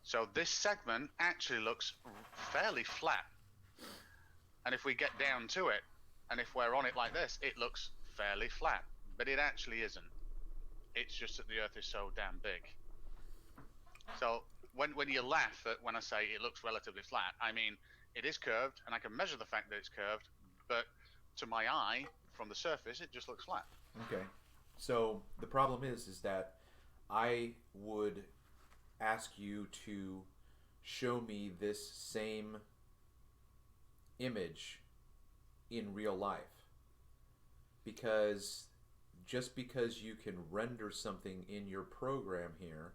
So this segment actually looks fairly flat. And if we get down to it, and if we're on it like this, it looks fairly flat. But it actually isn't. It's just that the Earth is so damn big. So when you laugh at when I say it looks relatively flat, I mean it is curved, and I can measure the fact that it's curved, but to my eye, from the surface, it just looks flat. Okay. So the problem is that I would ask you to show me this same image in real life, because just because you can render something in your program here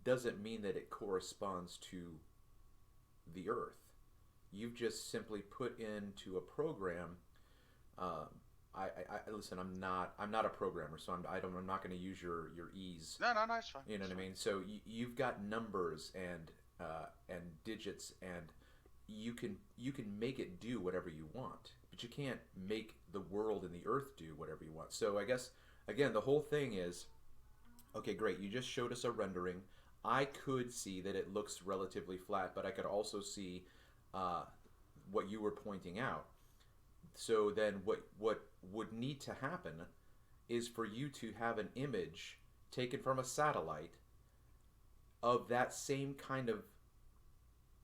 doesn't mean that it corresponds to the Earth. You've just simply put into a program. I listen. I'm not a programmer, so I'm not going to use your ease. No, it's fine. You know what I mean? So you've got numbers and digits, and you can make it do whatever you want, but you can't make the world and the Earth do whatever you want. So I guess again, the whole thing is, okay, great. You just showed us a rendering. I could see that it looks relatively flat, but I could also see what you were pointing out. So then what would need to happen is for you to have an image taken from a satellite of that same kind of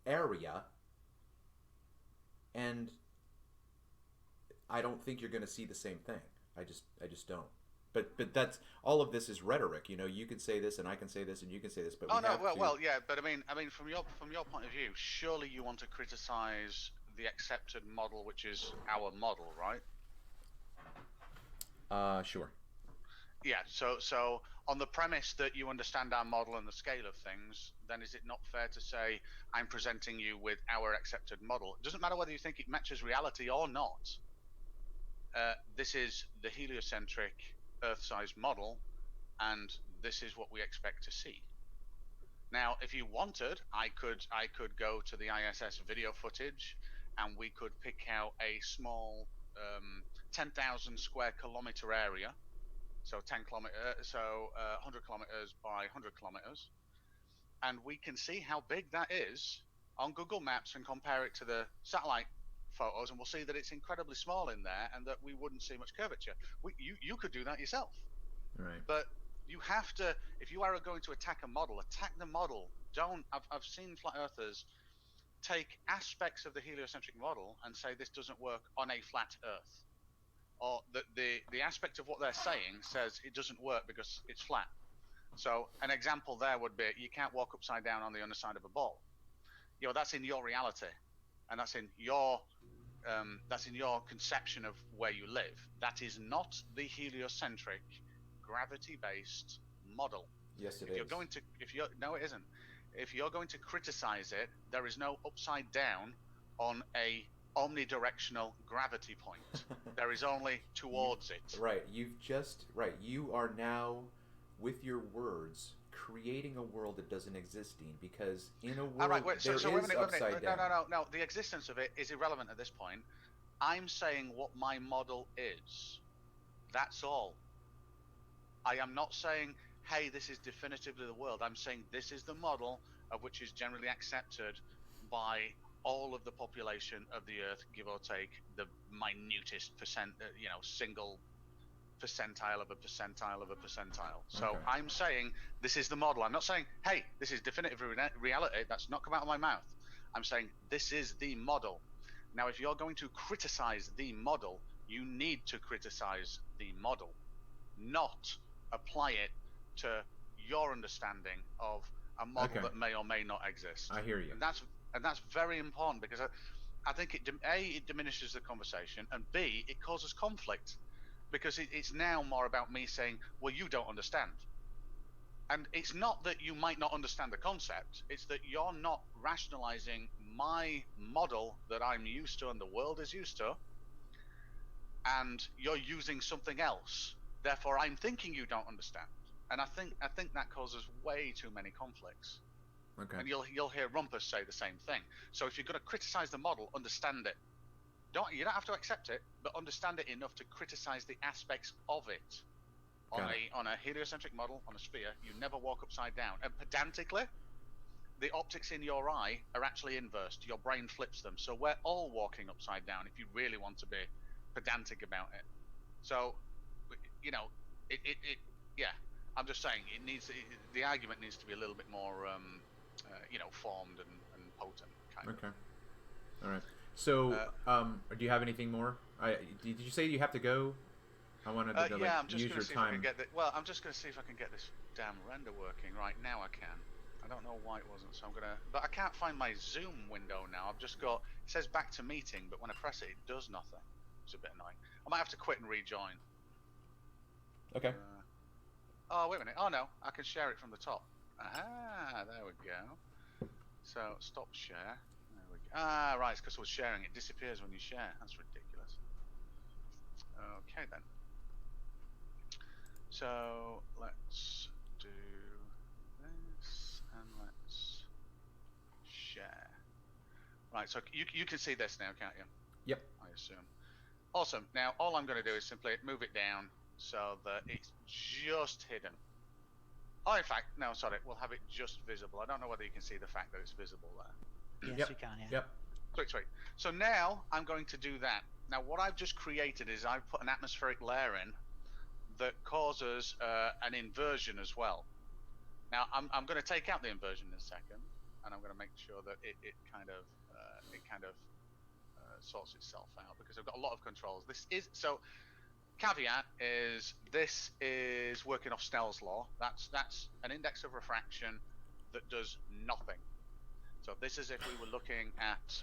area, and I don't think you're going to see the same thing. I just don't. But that's all of this is rhetoric. You know, you can say this and I can say this and you can say this, but yeah. But I mean, from your point of view, surely you want to criticize the accepted model, which is our model, right? Sure. Yeah. So on the premise that you understand our model and the scale of things, then is it not fair to say I'm presenting you with our accepted model? It doesn't matter whether you think it matches reality or not. This is the heliocentric Earth-sized model, and this is what we expect to see. Now, if you wanted, I could go to the ISS video footage, and we could pick out a small 10,000 square kilometer area, so 100 kilometers by 100 kilometers, and we can see how big that is on Google Maps and compare it to the satellite photos, and we'll see that it's incredibly small in there, and that we wouldn't see much curvature. You could do that yourself, Right. but you have to, if you are going to attack a model, attack the model. Don't. I've seen flat earthers take aspects of the heliocentric model and say this doesn't work on a flat Earth, or the aspect of what they're saying says it doesn't work because it's flat. So an example there would be you can't walk upside down on the underside of a ball. You know, that's in your reality, and that's in your conception of where you live. That is not the heliocentric, gravity-based model. Yes, it If you're is. going to, no, it isn't. If you're going to criticize it, there is no upside down on a omnidirectional gravity point. There is only towards it. Right. You are now, with your words, creating a world that doesn't exist, Dean. Because in a world All right, wait, there so wait a is minute, upside down. No. The existence of it is irrelevant at this point. I'm saying what my model is. That's all. I am not saying, hey, this is definitively the world. I'm saying this is the model of which is generally accepted by all of the population of the Earth, give or take the minutest single percentile of a percentile of a percentile. So Okay. I'm saying this is the model. I'm not saying, hey, this is definitive reality. That's not come out of my mouth. I'm saying this is the model. Now, if you're going to criticize the model, you need to criticize the model, not apply it to your understanding of a model Okay. that may or may not exist. I hear you. And that's very important, because I think it diminishes the conversation, and B, it causes conflict, because it's now more about me saying, well, you don't understand. And it's not that you might not understand the concept, it's that you're not rationalizing my model that I'm used to and the world is used to, and you're using something else. Therefore, I'm thinking you don't understand. And I think that causes way too many conflicts. Okay. And you'll hear Rumpus say the same thing. So if you're going to criticize the model, understand it. You don't have to accept it, but understand it enough to criticize the aspects of it. On a heliocentric model, on a sphere, you never walk upside down. And pedantically, the optics in your eye are actually inversed. Your brain flips them. So we're all walking upside down if you really want to be pedantic about it. So, yeah. I'm just saying the argument needs to be a little bit more, formed and potent. Kind of. Okay. All right. So, do you have anything more? Did you say you have to go? I wanted to I'm just use going your to see time. if I can get I'm just going to see if I can get this damn render working. Right now I can. I don't know why it wasn't, so I'm gonna. But I can't find my Zoom window now. I've just got. It says back to meeting, but when I press it, it does nothing. It's a bit annoying. I might have to quit and rejoin. Okay. Oh, wait a minute. Oh no, I can share it from the top. Ah, there we go. So stop share. There we go. Ah, right. It's because I was sharing. It disappears when you share. That's ridiculous. Okay then. So let's do this and let's share. Right, so you can see this now, can't you? Yep. I assume. Awesome. Now all I'm going to do is simply move it down so that it's just hidden. Oh, in fact, no, sorry, we'll have it just visible. I don't know whether you can see the fact that it's visible there. Yes, Yep. you can, yeah. Yep. Sweet. So now I'm going to do that. Now what I've just created is I've put an atmospheric layer in that causes an inversion as well. Now I'm going to take out the inversion in a second, and I'm going to make sure that it kind of sorts itself out, because I've got a lot of controls. Caveat is this is working off Snell's law. That's an index of refraction that does nothing. So this is if we were looking at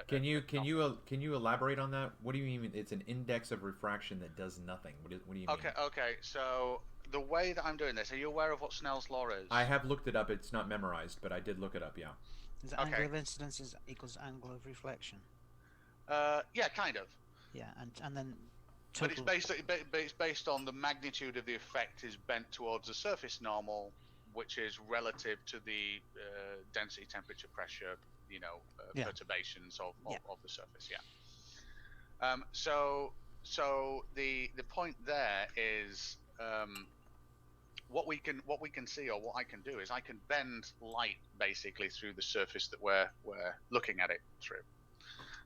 Can you elaborate on that? What do you mean? It's an index of refraction that does nothing. What do you mean? Okay. So the way that I'm doing this, are you aware of what Snell's law is? I have looked it up. It's not memorized, but I did look it up. Yeah. Is it angle of incidence equals angle of reflection? Yeah, kind of. Yeah, and then But it's Total. based on the magnitude of the effect is bent towards the surface normal, which is relative to the density, temperature, pressure, Yeah. perturbations of, Yeah. of the surface. Yeah. So the point there is what we can see, or what I can do is I can bend light basically through the surface that we're looking at it through.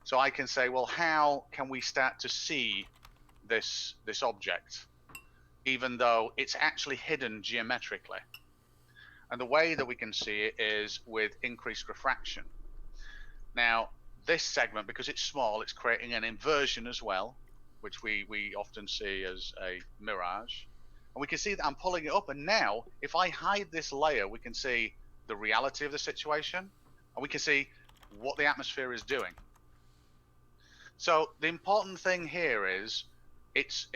So I can say, well, how can we start to see this object, even though it's actually hidden geometrically? And the way that we can see it is with increased refraction. Now, this segment, because it's small, it's creating an inversion as well, which we often see as a mirage. And we can see that I'm pulling it up. And now, if I hide this layer, we can see the reality of the situation, and we can see what the atmosphere is doing. So the important thing here is it's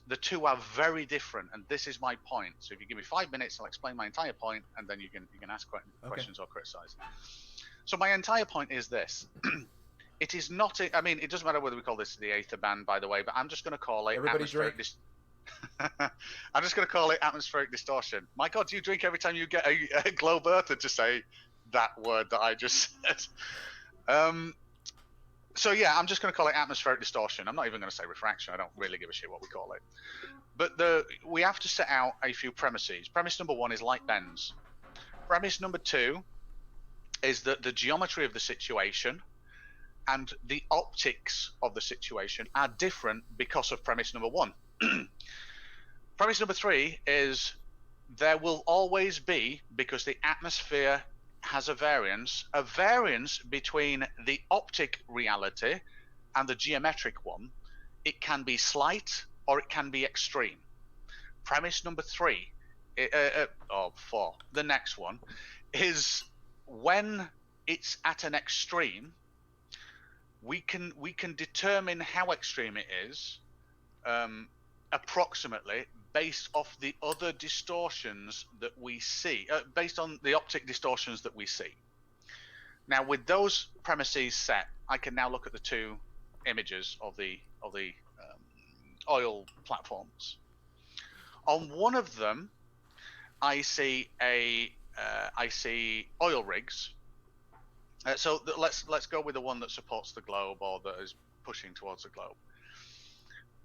the two are very different, and this is my point. So if you give me 5 minutes, I'll explain my entire point, and then you can ask questions or criticize. So my entire point is this. It is not. I mean, it doesn't matter whether we call this the aether band, by the way, but I'm just going to call it Everybody atmospheric. I'm just going to call it atmospheric distortion. My God, do you drink every time you get a globe earther to say that word that I just said? So yeah, I'm just going to call it atmospheric distortion. I'm not even going to say refraction. I don't really give a shit what we call it. But we have to set out a few premises. Premise number 1 is light bends. Premise number 2 is that the geometry of the situation and the optics of the situation are different because of premise number 1. Premise number 3 is there will always be, because the atmosphere has a variance between the optic reality and the geometric one. It can be slight or it can be extreme. Premise number 3, or 4, the next one, is when it's at an extreme, we can determine how extreme it is approximately based off the other distortions that we see, based on the optic distortions that we see. Now, with those premises set, I can now look at the 2 images of the oil platforms. On one of them, I see oil rigs. So let's go with the one that supports the globe, or that is pushing towards the globe.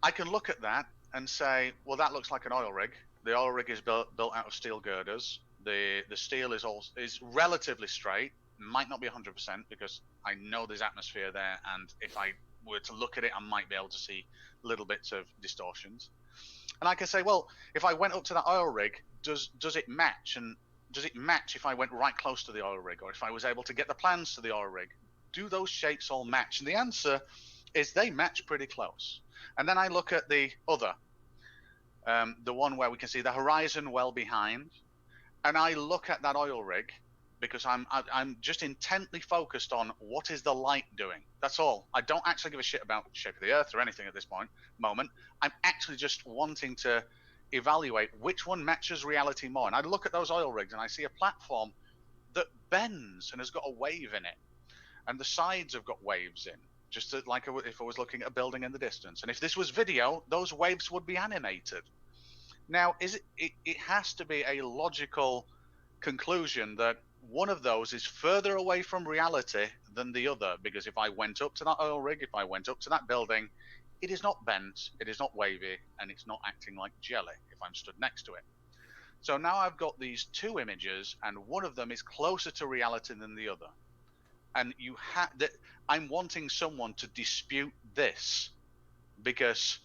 I can look at that and say, well, that looks like an oil rig. The oil rig is built out of steel girders. The steel is relatively straight. Might not be 100% because I know there's atmosphere there, and if I were to look at it, I might be able to see little bits of distortions. And I can say, well, if I went up to that oil rig, does it match? And does it match if I went right close to the oil rig, or if I was able to get the plans to the oil rig? Do those shapes all match? And the answer is they match pretty close. And then I look at the other, the one where we can see the horizon well behind, and I look at that oil rig because I'm just intently focused on what is the light doing. That's all. I don't actually give a shit about the shape of the Earth or anything at this moment. I'm actually just wanting to evaluate which one matches reality more. And I look at those oil rigs and I see a platform that bends and has got a wave in it, and the sides have got waves in, just like if I was looking at a building in the distance. And if this was video, those waves would be animated. Now, it has to be a logical conclusion that one of those is further away from reality than the other, because if I went up to that oil rig, if I went up to that building, it is not bent, it is not wavy, and it's not acting like jelly if I'm stood next to it. So now I've got these 2 images, and one of them is closer to reality than the other. And I'm wanting someone to dispute this, because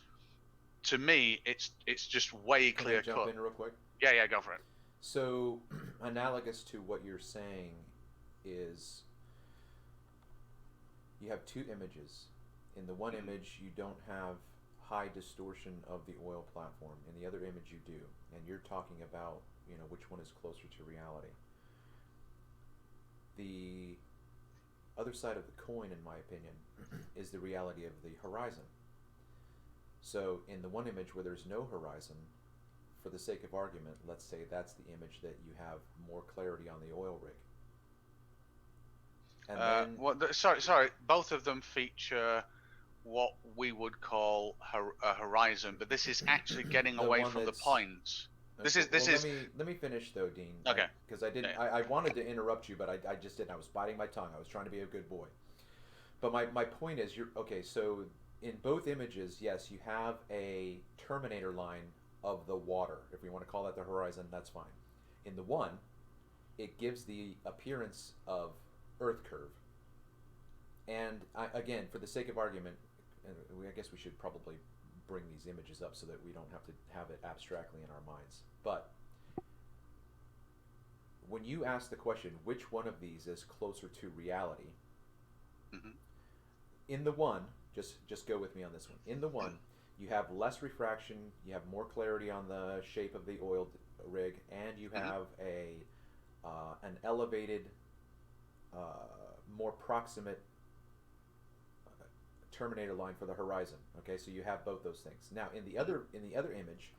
to me it's just way clear cut. Can I jump in real quick? Yeah, go for it. So, analogous to what you're saying is you have 2 images. In the one image, you don't have high distortion of the oil platform. In the other image, you do. And you're talking about, which one is closer to reality. The other side of the coin, in my opinion, is the reality of the horizon. So, in the one image where there's no horizon, for the sake of argument, let's say that's the image that you have more clarity on the oil rig. And Sorry. Both of them feature what we would call a horizon, but this is actually getting The away one from the that's- point. This is Let me finish though, Dean. Okay. Because I didn't. Yeah. I wanted to interrupt you, but I just didn't. I was biting my tongue. I was trying to be a good boy. But my point is, you're okay. So in both images, yes, you have a terminator line of the water. If we want to call that the horizon, that's fine. In the one, it gives the appearance of Earth curve. And again, for the sake of argument, I guess we should probably bring these images up so that we don't have to have it abstractly in our minds. But when you ask the question, which one of these is closer to reality? Mhm. In the one, just go with me on this one. In the one, you have less refraction, you have more clarity on the shape of the oil rig, and you have an elevated, more proximate terminator line for the horizon. Okay, so you have both those things. Now, in the other image,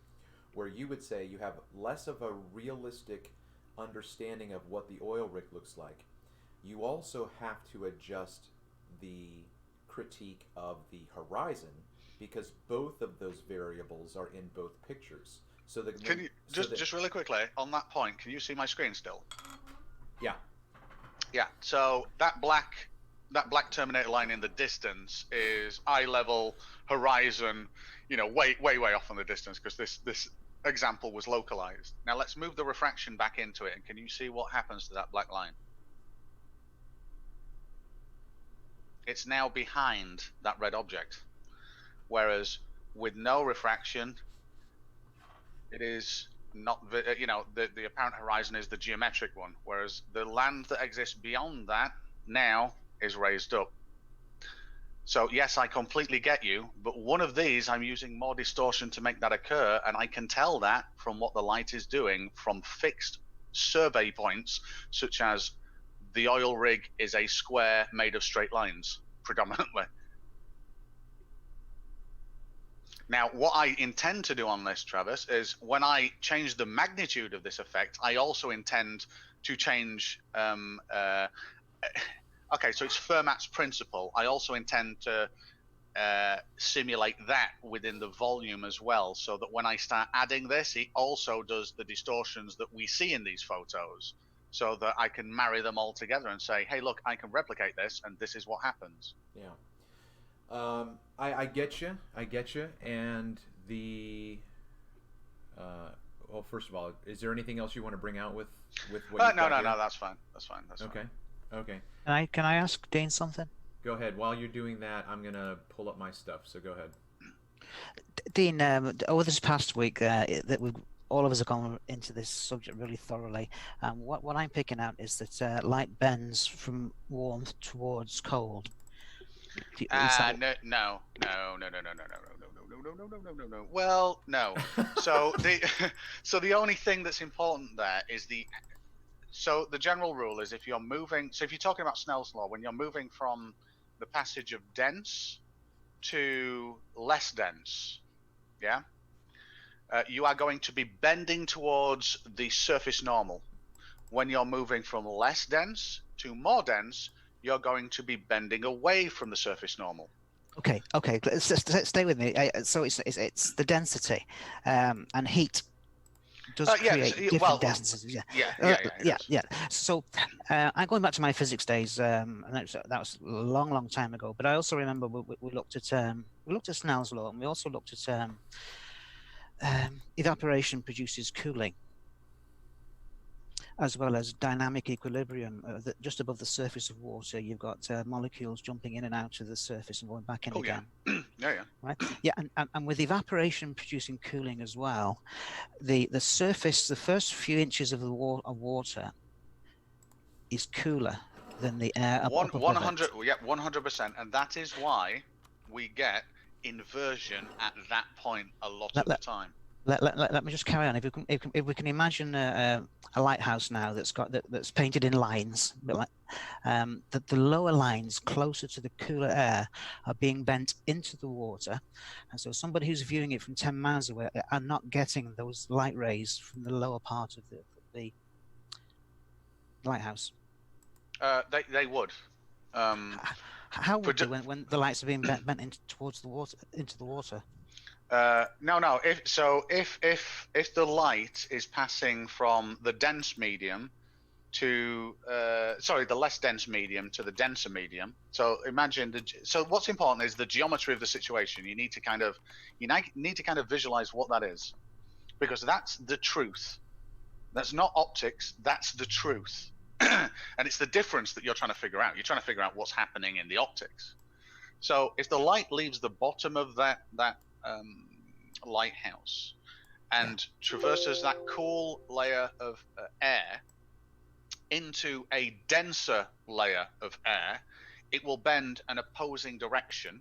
where you would say you have less of a realistic understanding of what the oil rig looks like, you also have to adjust the critique of the horizon because both of those variables are in both pictures. So Can you just really quickly on that point? Can you see my screen still? Yeah. Yeah. So that black terminator line in the distance is eye level horizon. You know, way off on the distance because this example was localized. Now let's move the refraction back into it, and can you see what happens to that black line? It's now behind that red object, whereas with no refraction, it is not. You know, the apparent horizon is the geometric one, whereas the land that exists beyond that now is raised up. So yes, I completely get you, but one of these I'm using more distortion to make that occur, and I can tell that from what the light is doing from fixed survey points, such as the oil rig is a square made of straight lines, predominantly. Now, what I intend to do on this, Travis, is when I change the magnitude of this effect, I also intend to change okay, so it's Fermat's principle. I also intend to simulate that within the volume as well, so that when I start adding this, it also does the distortions that we see in these photos, so that I can marry them all together and say, hey, look, I can replicate this, and this is what happens. Yeah. I get you. And the well, first of all, is there anything else you want to bring out with what? No, that's fine. That's okay. fine. Okay. Can I ask Dean something? Go ahead. While you're doing that, I'm gonna pull up my stuff. So go ahead. Dean, over this past week, that all of us have gone into this subject really thoroughly. What I'm picking out is that light bends from warmth towards cold. No. Well, no. So the only thing that's important there is the general rule is if you're moving. So if you're talking about Snell's law, when you're moving from the passage of dense to less dense, yeah, you are going to be bending towards the surface normal. When you're moving from less dense to more dense, you're going to be bending away from the surface normal. Okay. Stay with me. So it's the density and heat does create different densities. Yeah. So I'm going back to my physics days, and that was a long time ago. But I also remember we looked at Snell's law, and we also looked at evaporation produces cooling, as well as dynamic equilibrium. Just above the surface of water, you've got molecules jumping in and out of the surface and going back in again. Yeah. Right. Yeah, and with evaporation producing cooling as well, the surface, the first few inches of the water is cooler than the air. 100. Yeah, 100%, and that is why we get inversion at that point a lot of the time. Let me just carry on. If we can imagine a lighthouse now that's painted in lines, that the lower lines closer to the cooler air are being bent into the water, and so somebody who's viewing it from 10 miles away are not getting those light rays from the lower part of the lighthouse. They would. How would they when the lights are being bent towards the water, into the water? No. If the light is passing from the dense medium to the less dense medium to the denser medium. So imagine so what's important is the geometry of the situation. You need to kind of visualize what that is, because that's the truth. That's not optics. That's the truth. And it's the difference that you're trying to figure out. You're trying to figure out what's happening in the optics. So if the light leaves the bottom of that lighthouse and traverses that cool layer of air into a denser layer of air, it will bend an opposing direction.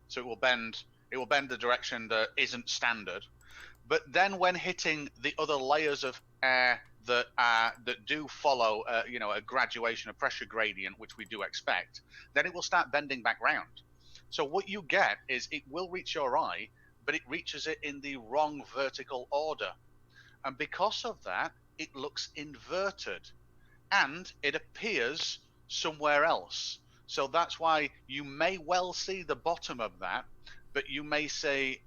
So it will bend the direction that isn't standard. But then when hitting the other layers of air that do follow a graduation, a pressure gradient, which we do expect, then it will start bending back round. So what you get is it will reach your eye, but it reaches it in the wrong vertical order. And because of that, it looks inverted and it appears somewhere else. So that's why you may well see the bottom of that, but you may see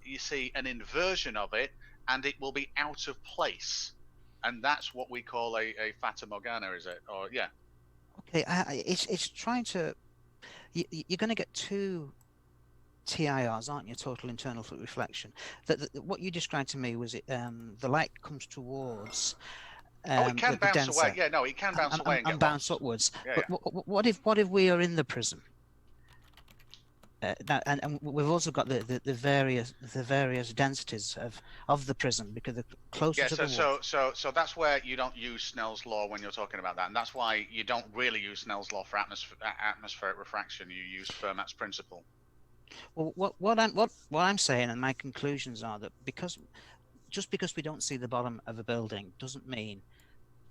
an inversion of it and it will be out of place. And that's what we call a Fata Morgana, is it? Or yeah. Okay, it's trying to. You're going to get two TIRs, aren't you? Total internal reflection. What you described to me was the light comes towards. It can bounce away. Yeah, no, it can bounce away and bounce lost. upwards. Yeah, but what if we are in the prism? And we've also got the various densities of the prism, because the closer to the water. So that's where you don't use Snell's law when you're talking about that, and that's why you don't really use Snell's law for atmospheric refraction. You use Fermat's principle. Well, what I'm saying, and my conclusions are that just because we don't see the bottom of a building doesn't mean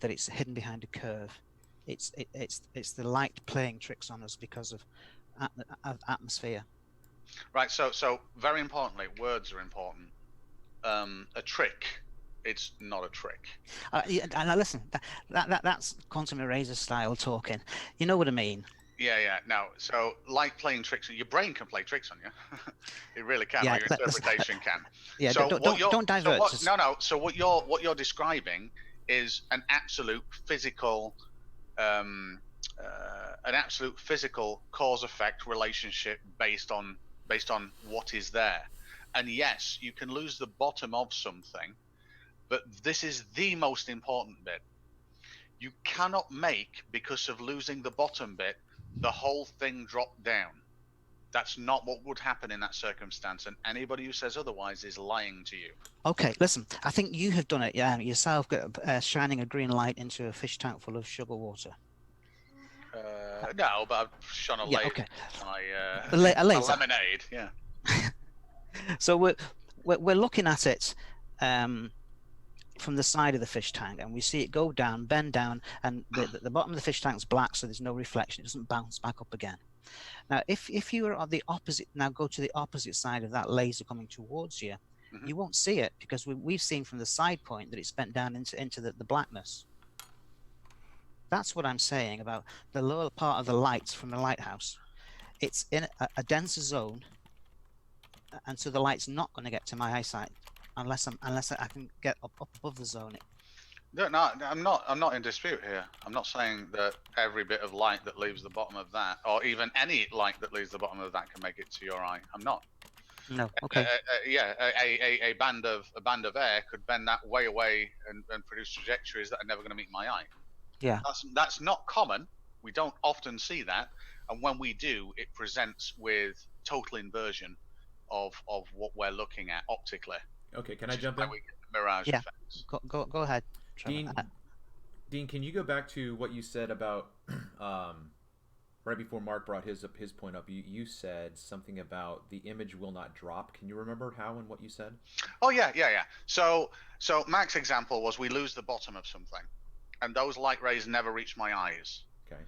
that it's hidden behind a curve. It's the light playing tricks on us because of atmosphere. Right. So very importantly, words are important. A trick, it's not a trick. And listen, that's quantum eraser style talking. You know what I mean? Yeah. No. So light playing tricks, your brain can play tricks on you. It really can. Yeah, or your interpretation can. Yeah. So don't divert. So what you're describing is an absolute physical cause-effect relationship based on what is there. And yes, you can lose the bottom of something, but this is the most important bit. You cannot make, because of losing the bottom bit, the whole thing drop down. That's not what would happen in that circumstance, and anybody who says otherwise is lying to you. Okay, listen, I think you have done it yourself, shining a green light into a fish tank full of sugar water. No, but I've shone a light a laser. Lemonade, yeah. So we're looking at it from the side of the fish tank, and we see it go down, bend down, and the bottom of the fish tank's black, so there's no reflection. It doesn't bounce back up again. Now, if you are on the opposite, now go to the opposite side of that laser coming towards you, you won't see it, because we've seen from the side point that it's bent down into the blackness. That's what I'm saying about the lower part of the lights from the lighthouse. It's in a denser zone, and so the light's not going to get to my eyesight unless I can get up above the zone. No, I'm not in dispute here. I'm not saying that every bit of light that leaves the bottom of that, or even any light that leaves the bottom of that, can make it to your eye. I'm not. No. Okay. A band of air could bend that way away and produce trajectories that are never going to meet my eye. Yeah. That's not common. We don't often see that, and when we do, it presents with total inversion of what we're looking at optically. Okay, can I jump in? Mirage effects. Go ahead. Dean, can you go back to what you said about right before Mark brought his point up? You said something about the image will not drop. Can you remember how and what you said? Oh yeah. So Mac's example was we lose the bottom of something, and those light rays never reach my eyes. Okay.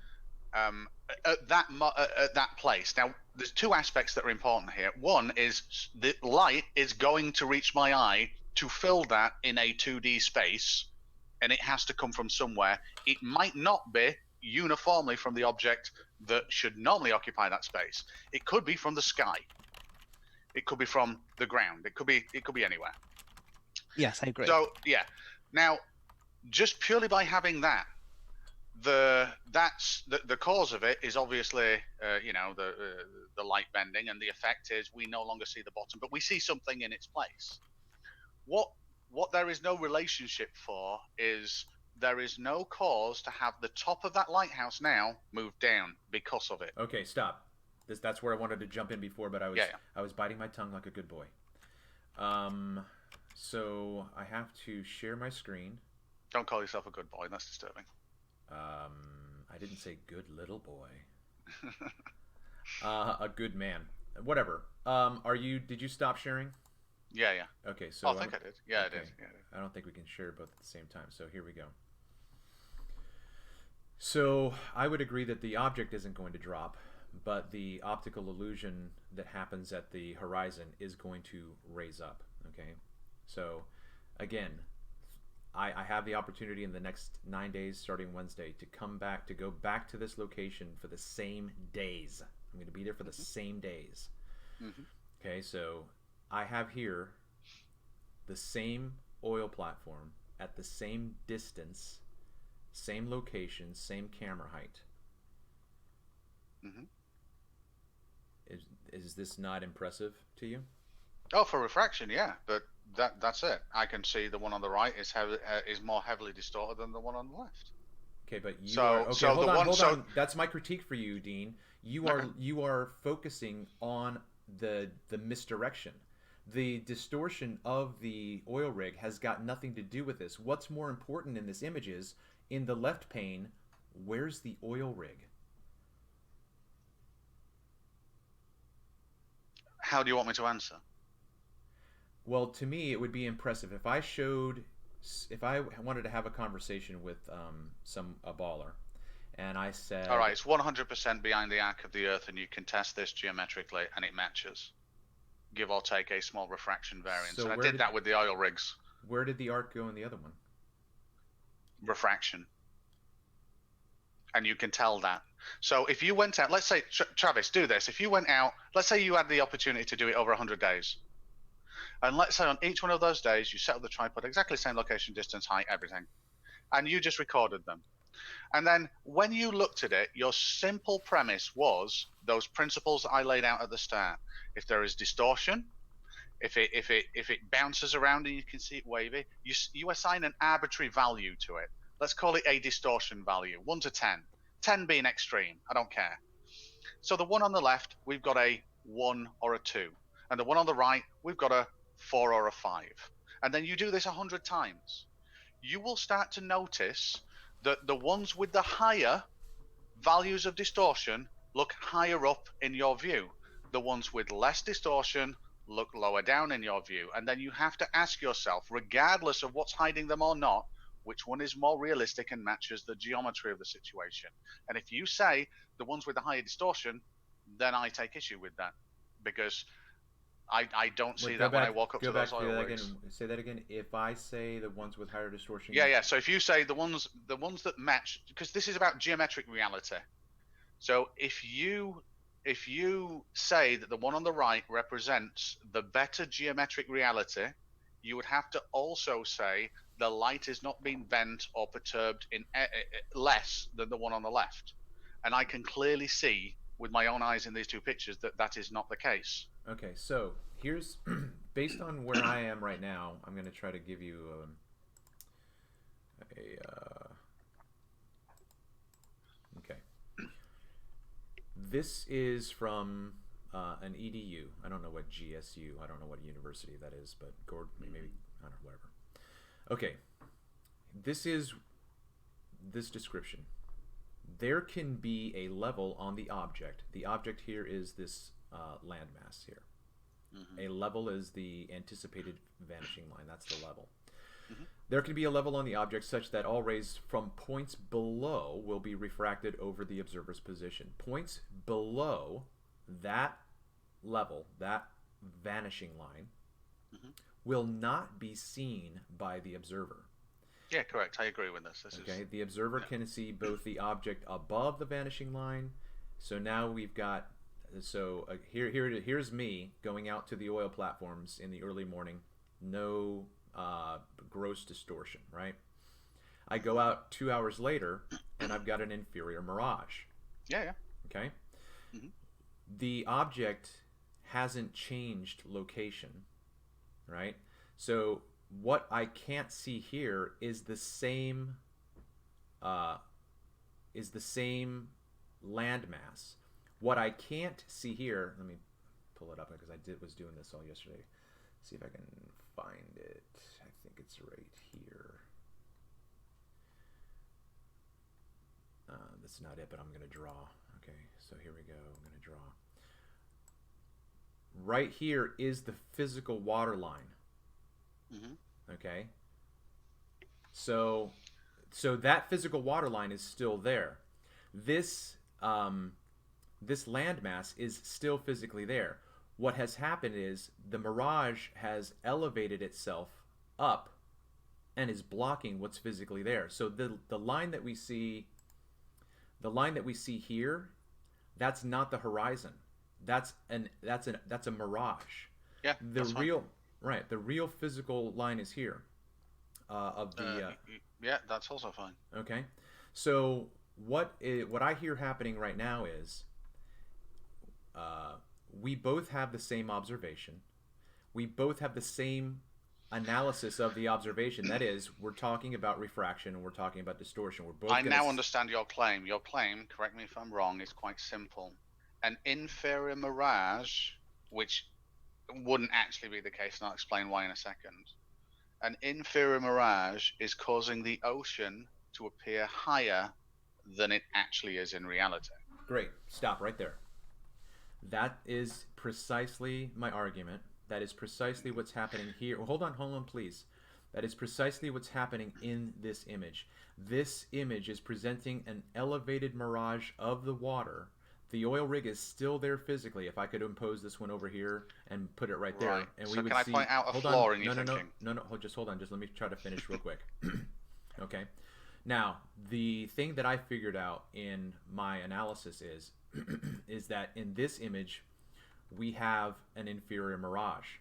At that place. Now, there's two aspects that are important here. One is the light is going to reach my eye to fill that in a 2D space, and it has to come from somewhere. It might not be uniformly from the object that should normally occupy that space. It could be from the sky. It could be from the ground. It could be anywhere. Yes, I agree. So yeah. Now, just purely by having that, the cause of it is obviously the light bending, and the effect is we no longer see the bottom, but we see something in its place. What there is no relationship for is there is no cause to have the top of that lighthouse now move down because of it. Okay, stop. That's where I wanted to jump in before, but I was biting my tongue like a good boy. So I have to share my screen. Don't call yourself a good boy. That's disturbing. I didn't say good little boy. A good man. Whatever. Did you stop sharing? Yeah. Okay, so I think I did. Yeah, okay. I did. Yeah, I did. I don't think we can share both at the same time. So here we go. So I would agree that the object isn't going to drop, but the optical illusion that happens at the horizon is going to raise up. Okay, so again, I have the opportunity in the next 9 days, starting Wednesday, to go back to this location for the same days. I'm going to be there for the same days. Okay, so I have here the same oil platform at the same distance, same location, same camera height. Is this not impressive to you? Oh, for refraction, yeah, but that's it. I can see the one on the right is more heavily distorted than the one on the left. Okay, but you So- are okay. so Hold the on, one- hold so- on. That's my critique for you, Dean. You are focusing on the misdirection. The distortion of the oil rig has got nothing to do with this. What's more important in this image is, in the left pane, where's the oil rig? How do you want me to answer? Well, to me, it would be impressive if I wanted to have a conversation with a baller, and I said, All right, it's 100% behind the arc of the Earth, and you can test this geometrically, and it matches, give or take a small refraction variance. So and I where did that with the oil rigs. where did the arc go in the other one? Refraction. And you can tell that. So if you went out, let's say, Travis, do this. If you went out, let's say you had the opportunity to do it over 100 days. And let's say on each one of those days, you set up the tripod, exactly the same location, distance, height, everything. And you just recorded them. And then when you looked at it, your simple premise was those principles that I laid out at the start. If there is distortion, if it bounces around and you can see it wavy, you assign an arbitrary value to it. Let's call it a distortion value, 1 to 10. 10 being extreme, I don't care. So the one on the left, we've got a 1 or a 2. And the one on the right, we've got a 4 or a 5. And then you do this 100 times. You will start to notice that the ones with the higher values of distortion look higher up in your view. The ones with less distortion look lower down in your view. And then you have to ask yourself, regardless of what's hiding them or not, which one is more realistic and matches the geometry of the situation. And if you say the ones with the higher distortion, then I take issue with that, because I don't see that when I walk up to those oil rigs. Say that again. If I say the ones with higher distortion. Yeah. So if you say the ones that match, because this is about geometric reality. So if you say that the one on the right represents the better geometric reality, you would have to also say the light is not being bent or perturbed in less than the one on the left. And I can clearly see with my own eyes in these two pictures that is not the case. Okay, so here's, based on where I am right now, I'm going to try to give you okay. This is from an EDU. I don't know what GSU, I don't know what university that is, but Gordon, maybe, I don't know, whatever. Okay, this is this description. There can be a level on the object. The object here is this landmass here. A level is the anticipated vanishing line. That's the level. There can be a level on the object such that all rays from points below will be refracted over the observer's position. Points below that level, that vanishing line, will not be seen by the observer. Yeah, correct. I agree with this. This Okay, is the observer yeah. can see both the object above the vanishing line. So now we've got, so here's me going out to the oil platforms in the early morning. No gross distortion, right? I go out 2 hours later, and I've got an inferior mirage. Yeah, yeah. Okay, hmm the object hasn't changed location, right? So what I can't see here is the same uh, landmass. What I can't see here, let me pull it up because I was doing this all yesterday. See if I can find it. I think it's right here. That's not it, but I'm going to draw. Okay, so here we go. I'm going to draw. Right here is the physical water line. Okay, so that physical water line is still there. This this landmass is still physically there. What has happened is the mirage has elevated itself up and is blocking what's physically there. So the line that we see, here, that's not the horizon. That's a mirage. Yeah, The that's real fine. right, the real physical line is here. Of the Yeah, that's also fine. Okay, so what I hear happening right now is we both have the same observation. We both have the same analysis of the observation. That is, we're talking about refraction and we're talking about distortion. We're both. I now understand your claim. Your claim, correct me if I'm wrong, is quite simple. An inferior mirage, which wouldn't actually be the case, and I'll explain why in a second. An inferior mirage is causing the ocean to appear higher than it actually is in reality. Great. Stop right there. That is precisely my argument. That is precisely what's happening here. Well, hold on, please. That is precisely what's happening in this image. This image is presenting an elevated mirage of the water. The oil rig is still there physically. If I could impose this one over here and put it right there, Right. and So we would can I see. point out a Hold flaw on. in your thinking? No. Just hold on. Just let me try to finish real quick. Okay. Now, the thing that I figured out in my analysis is is that in this image we have an inferior mirage.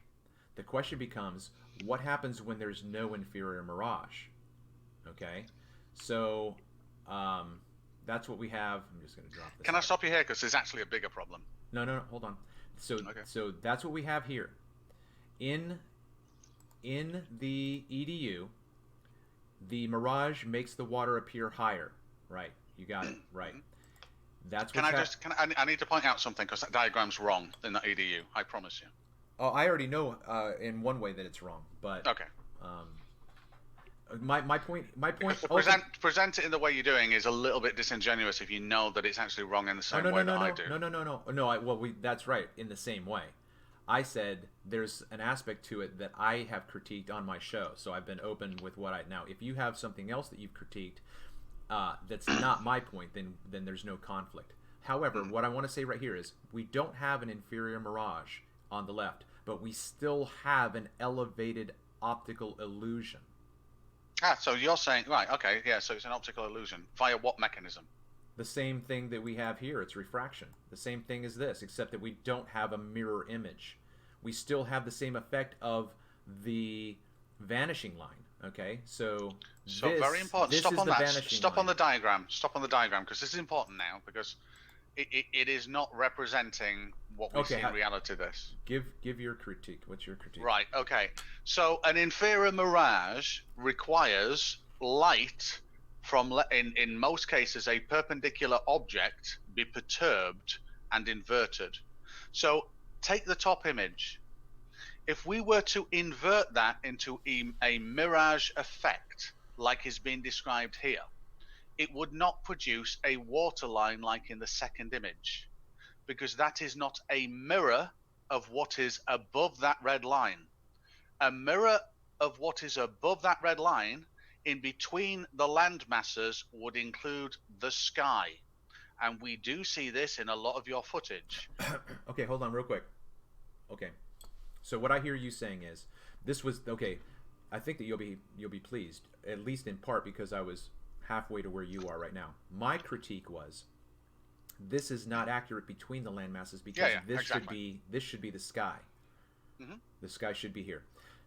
The question becomes, what happens when there's no inferior mirage? Okay, so that's what we have. I'm just going to drop this. Can I stop you here, because there's actually a bigger problem? No, hold on. So that's what we have here. In the EDU, the mirage makes the water appear higher. Right, you got it. Right. That's what. I need to point out something, because that diagram's wrong in the EDU. I promise you. Oh, I already know in one way that it's wrong, but okay. My point. To present it in the way you're doing is a little bit disingenuous if you know that it's actually wrong in the same way that I do. No. That's right. In the same way, I said there's an aspect to it that I have critiqued on my show, so I've been open with what I now. If you have something else that you've critiqued, that's not my point, then there's no conflict. However, what I want to say right here is we don't have an inferior mirage on the left, but we still have an elevated optical illusion. So you're saying, right, okay, yeah, so it's an optical illusion. Via what mechanism? The same thing that we have here, it's refraction. The same thing as this, except that we don't have a mirror image. We still have the same effect of the vanishing line, okay? So very important. Stop on that. Stop on the diagram. Stop on the diagram, because this is important now, because it is not representing what we see in reality. This. Give your critique. What's your critique? Right. Okay. So an inferior mirage requires light from, in most cases, a perpendicular object be perturbed and inverted. So take the top image. If we were to invert that into a mirage effect, like is being described here, it would not produce a waterline like in the second image, because that is not a mirror of what is above that red line. A mirror of what is above that red line in between the land masses would include the sky. And we do see this in a lot of your footage. Okay, hold on real quick. Okay. So what I hear you saying is, this was, okay, I think that you'll be pleased, at least in part because I was halfway to where you are right now. My critique was this is not accurate between the land masses because this should be the sky. Mm-hmm. The sky should be here.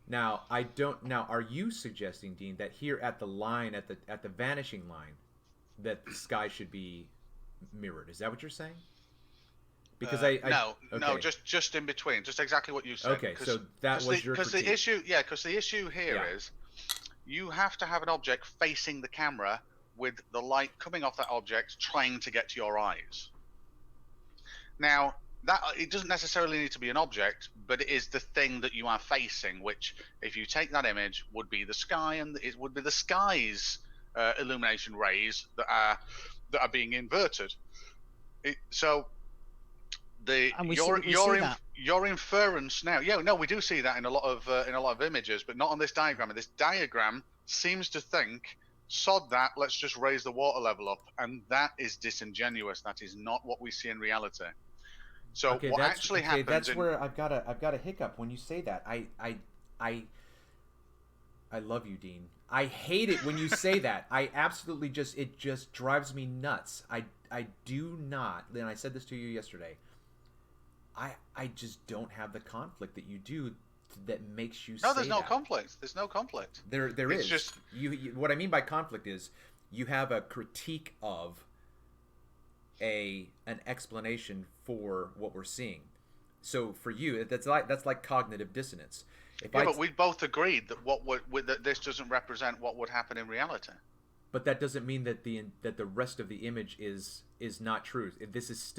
Now I don't. Now, are you suggesting, Dean, that here at the line at the vanishing line, that the sky should be mirrored? Is that what you're saying? Because no, okay. just in between, just exactly what you said. Okay, so that was your critique. Because the issue here is you have to have an object facing the camera with the light coming off that object trying to get to your eyes. Now, that it doesn't necessarily need to be an object, but it is the thing that you are facing, which, if you take that image, would be the sky, and it would be the sky's illumination rays that are being inverted. So your inference now, we do see that in a lot of images, but not on this diagram. And this diagram seems to think, sod that, let's just raise the water level up, and that is disingenuous. That is not what we see in reality. So what actually happens? That's where I've got a hiccup when you say that. I love you, Dean. I hate it when you say that. I absolutely it just drives me nuts. I do not, and I said this to you yesterday. I just don't have the conflict that you do that makes you say that. No, there's no conflict. There's no conflict. There is. Just you. What I mean by conflict is you have a critique of an explanation for what we're seeing. So for you, that's like cognitive dissonance. But we both agreed that that this doesn't represent what would happen in reality. But that doesn't mean that the rest of the image is not true. This is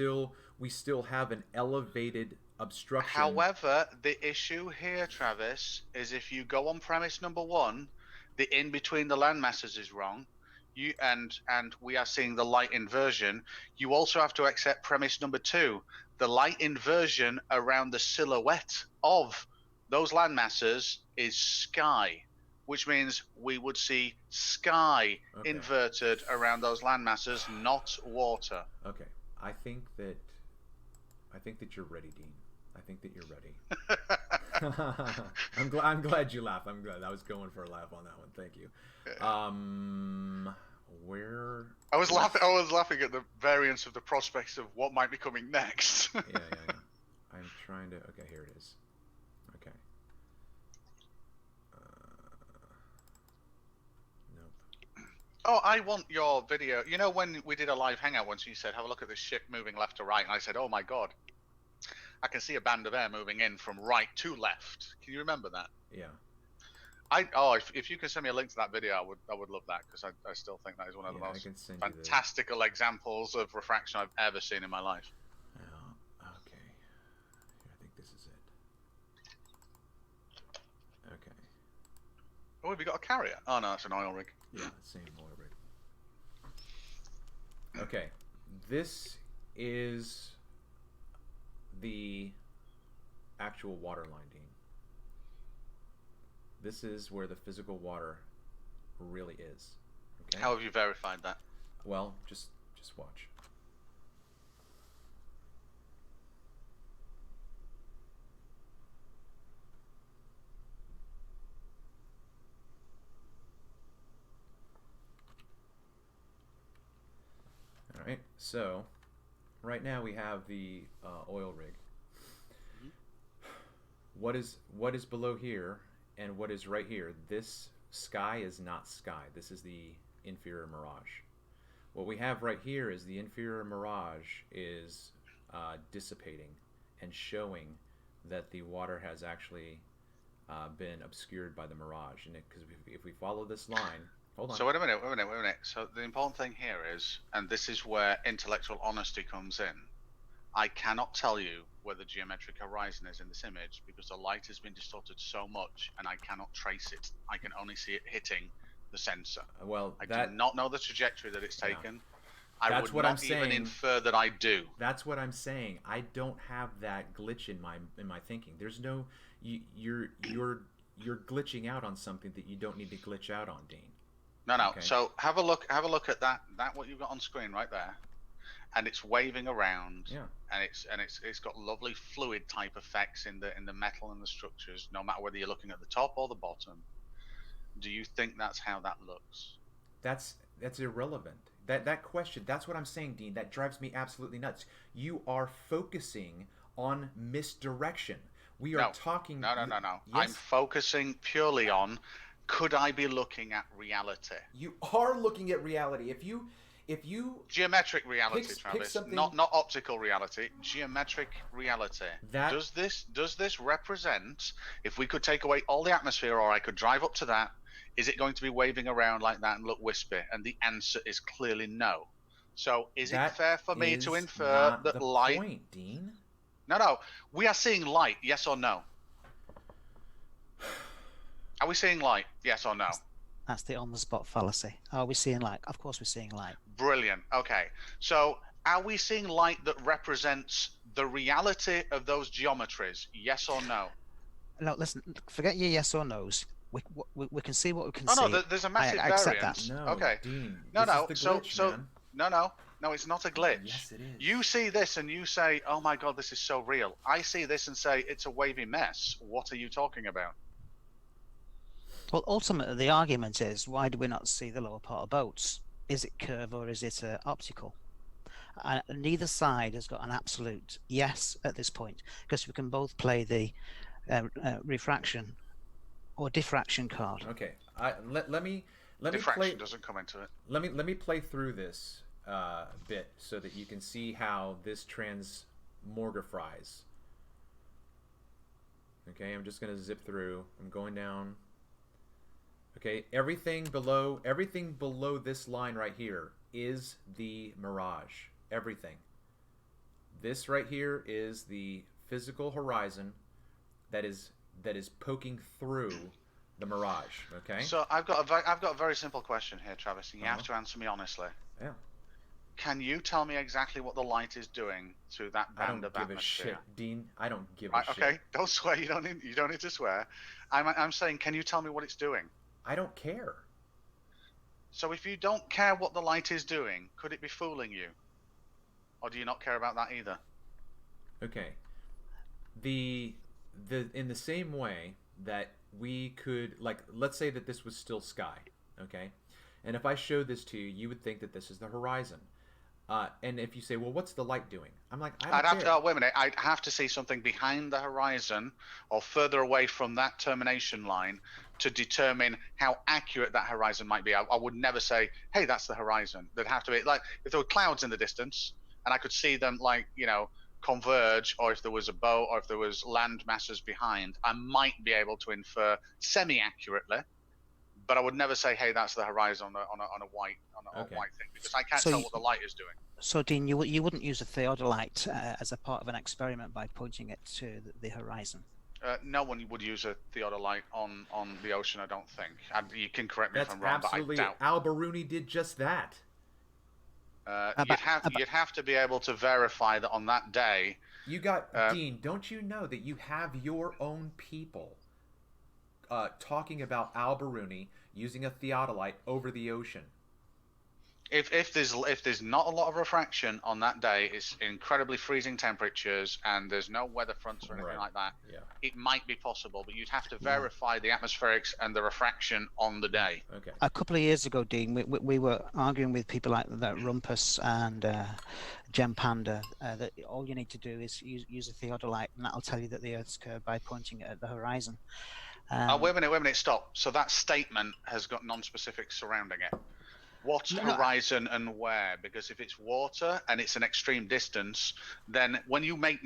we still have an elevated obstruction. However, the issue here, Travis, is if you go on premise number 1, the in between the land masses is wrong. And we are seeing the light inversion. You also have to accept premise number 2. The light inversion around the silhouette of those land masses is sky, which means we would see sky inverted around those land masses, not water. Okay, I think that you're ready, Dean. I think that you're ready. I'm glad you laughed. I'm glad. I was going for a laugh on that one. Thank you. Where I was laughing at the variance of the prospects of what might be coming next. yeah. I'm trying to. Okay, here it is. Okay. Nope. Oh, I want your video. You know when we did a live hangout once, you said, "Have a look at this ship moving left to right," and I said, "Oh my god, I can see a band of air moving in from right to left." Can you remember that? Yeah. If you can send me a link to that video, I would love that, because I still think that is one of the most fantastical examples of refraction I've ever seen in my life. Okay. I think this is it. Okay. Oh, have you got a carrier? Oh no, it's an oil rig. Yeah, same oil rig. Okay, this is the actual water line, Dean. This is where the physical water really is. Okay? How have you verified that? Well, just watch. All right. So, right now we have the oil rig. Mm-hmm. What is below here? And what is right here, this sky is not sky. This is the inferior mirage. What we have right here is the inferior mirage is dissipating and showing that the water has actually been obscured by the mirage. And because if we follow this line, hold on. So wait a minute. So the important thing here is, and this is where intellectual honesty comes in, I cannot tell you where the geometric horizon is in this image because the light has been distorted so much and I cannot trace it. I can only see it hitting the sensor. Well, I do not know the trajectory that it's taken. That's I would what not I'm saying. even infer that I do. That's what I'm saying. I don't have that glitch in my thinking. There's no you're glitching out on something that you don't need to glitch out on, Dean. No. Okay. So have a look at that what you've got on screen right there. And it's waving around, and it's got lovely fluid type effects in the metal and the structures, no matter whether you're looking at the top or the bottom. Do you think that's how that looks? That's irrelevant. That question, that's what I'm saying, Dean. That drives me absolutely nuts. You are focusing on misdirection. We are No, talking. no. I'm Yes, focusing purely on, could I be looking at reality? you are looking at reality. If you Geometric reality, pick Travis, something not optical reality. Geometric reality. that Does this represent? If we could take away all the atmosphere, or I could drive up to that, is it going to be waving around like that and look wispy? And the answer is clearly no. So, is it that fair for me to is infer not that the light? point, Dean. No. We are seeing light. Yes or no? Are we seeing light? Yes or no? That's the on-the-spot fallacy. Are we seeing light? Of course we're seeing light. Brilliant. Okay. So, are we seeing light that represents the reality of those geometries? Yes or no? No, listen, forget your yes or no's. We can see what we can Oh see. no, there's a massive I accept variance. that. No, Okay. Dean. No, This no. is the So, glitch, so man. no, it's not a glitch. Yes, it is. You see this and you say, "Oh my God, this is so real." I see this and say, "It's a wavy mess." What are you talking about? Well, ultimately, the argument is, why do we not see the lower part of boats? Is it curve or is it optical? Neither side has got an absolute yes at this point, because we can both play the refraction or diffraction card. Okay. Let me Diffraction play. doesn't come into it. Let me play through this bit so that you can see how this transmorgifries. Okay, I'm just gonna zip through. I'm going down. Okay, everything below this line right here is the mirage. Everything. This right here is the physical horizon that is poking through the mirage. Okay. So I've got a very simple question here, Travis, and you have to answer me honestly. Yeah. Can you tell me exactly what the light is doing to that I band don't of give atmosphere? a shit, Dean. I don't give Right, a shit. okay, don't swear. You don't need to swear. I'm saying, can you tell me what it's doing? I don't care. So if you don't care what the light is doing, could it be fooling you? Or do you not care about that either? Okay. The in the same way that we could, like, let's say that this was still sky, okay? And if I showed this to you, you would think that this is the horizon. And if you say, well, what's the light doing? I'm like, I don't care. Wait a minute. I'd have to see something behind the horizon or further away from that termination line to determine how accurate that horizon might be. I would never say, hey, that's the horizon. There'd have to be, like, if there were clouds in the distance and I could see them, like, converge, or if there was a boat, or if there was land masses behind, I might be able to infer semi-accurately, but I would never say, hey, that's the horizon on a white thing, because I can't tell what the light is doing. So, Dean, you wouldn't use a theodolite as a part of an experiment by pointing it to the horizon? No one would use a theodolite on the ocean, I don't think. You can correct me if I'm wrong, absolutely. but I doubt. Al Baruni did just that. You'd have to be able to verify that on that day. You got Dean. Don't you know that you have your own people talking about Al Baruni using a theodolite over the ocean? If there's not a lot of refraction on that day, it's incredibly freezing temperatures, and there's no weather fronts or anything like that. Yeah. It might be possible, but you'd have to verify the atmospherics and the refraction on the day. Okay. A couple of years ago, Dean, we were arguing with people like that Rumpus and Gem Panda that all you need to do is use a theodolite, and that'll tell you that the Earth's curved by pointing it at the horizon. Wait a minute, stop. So that statement has got non-specifics surrounding it. What horizon and where? Because if it's water and it's an extreme distance, then when you make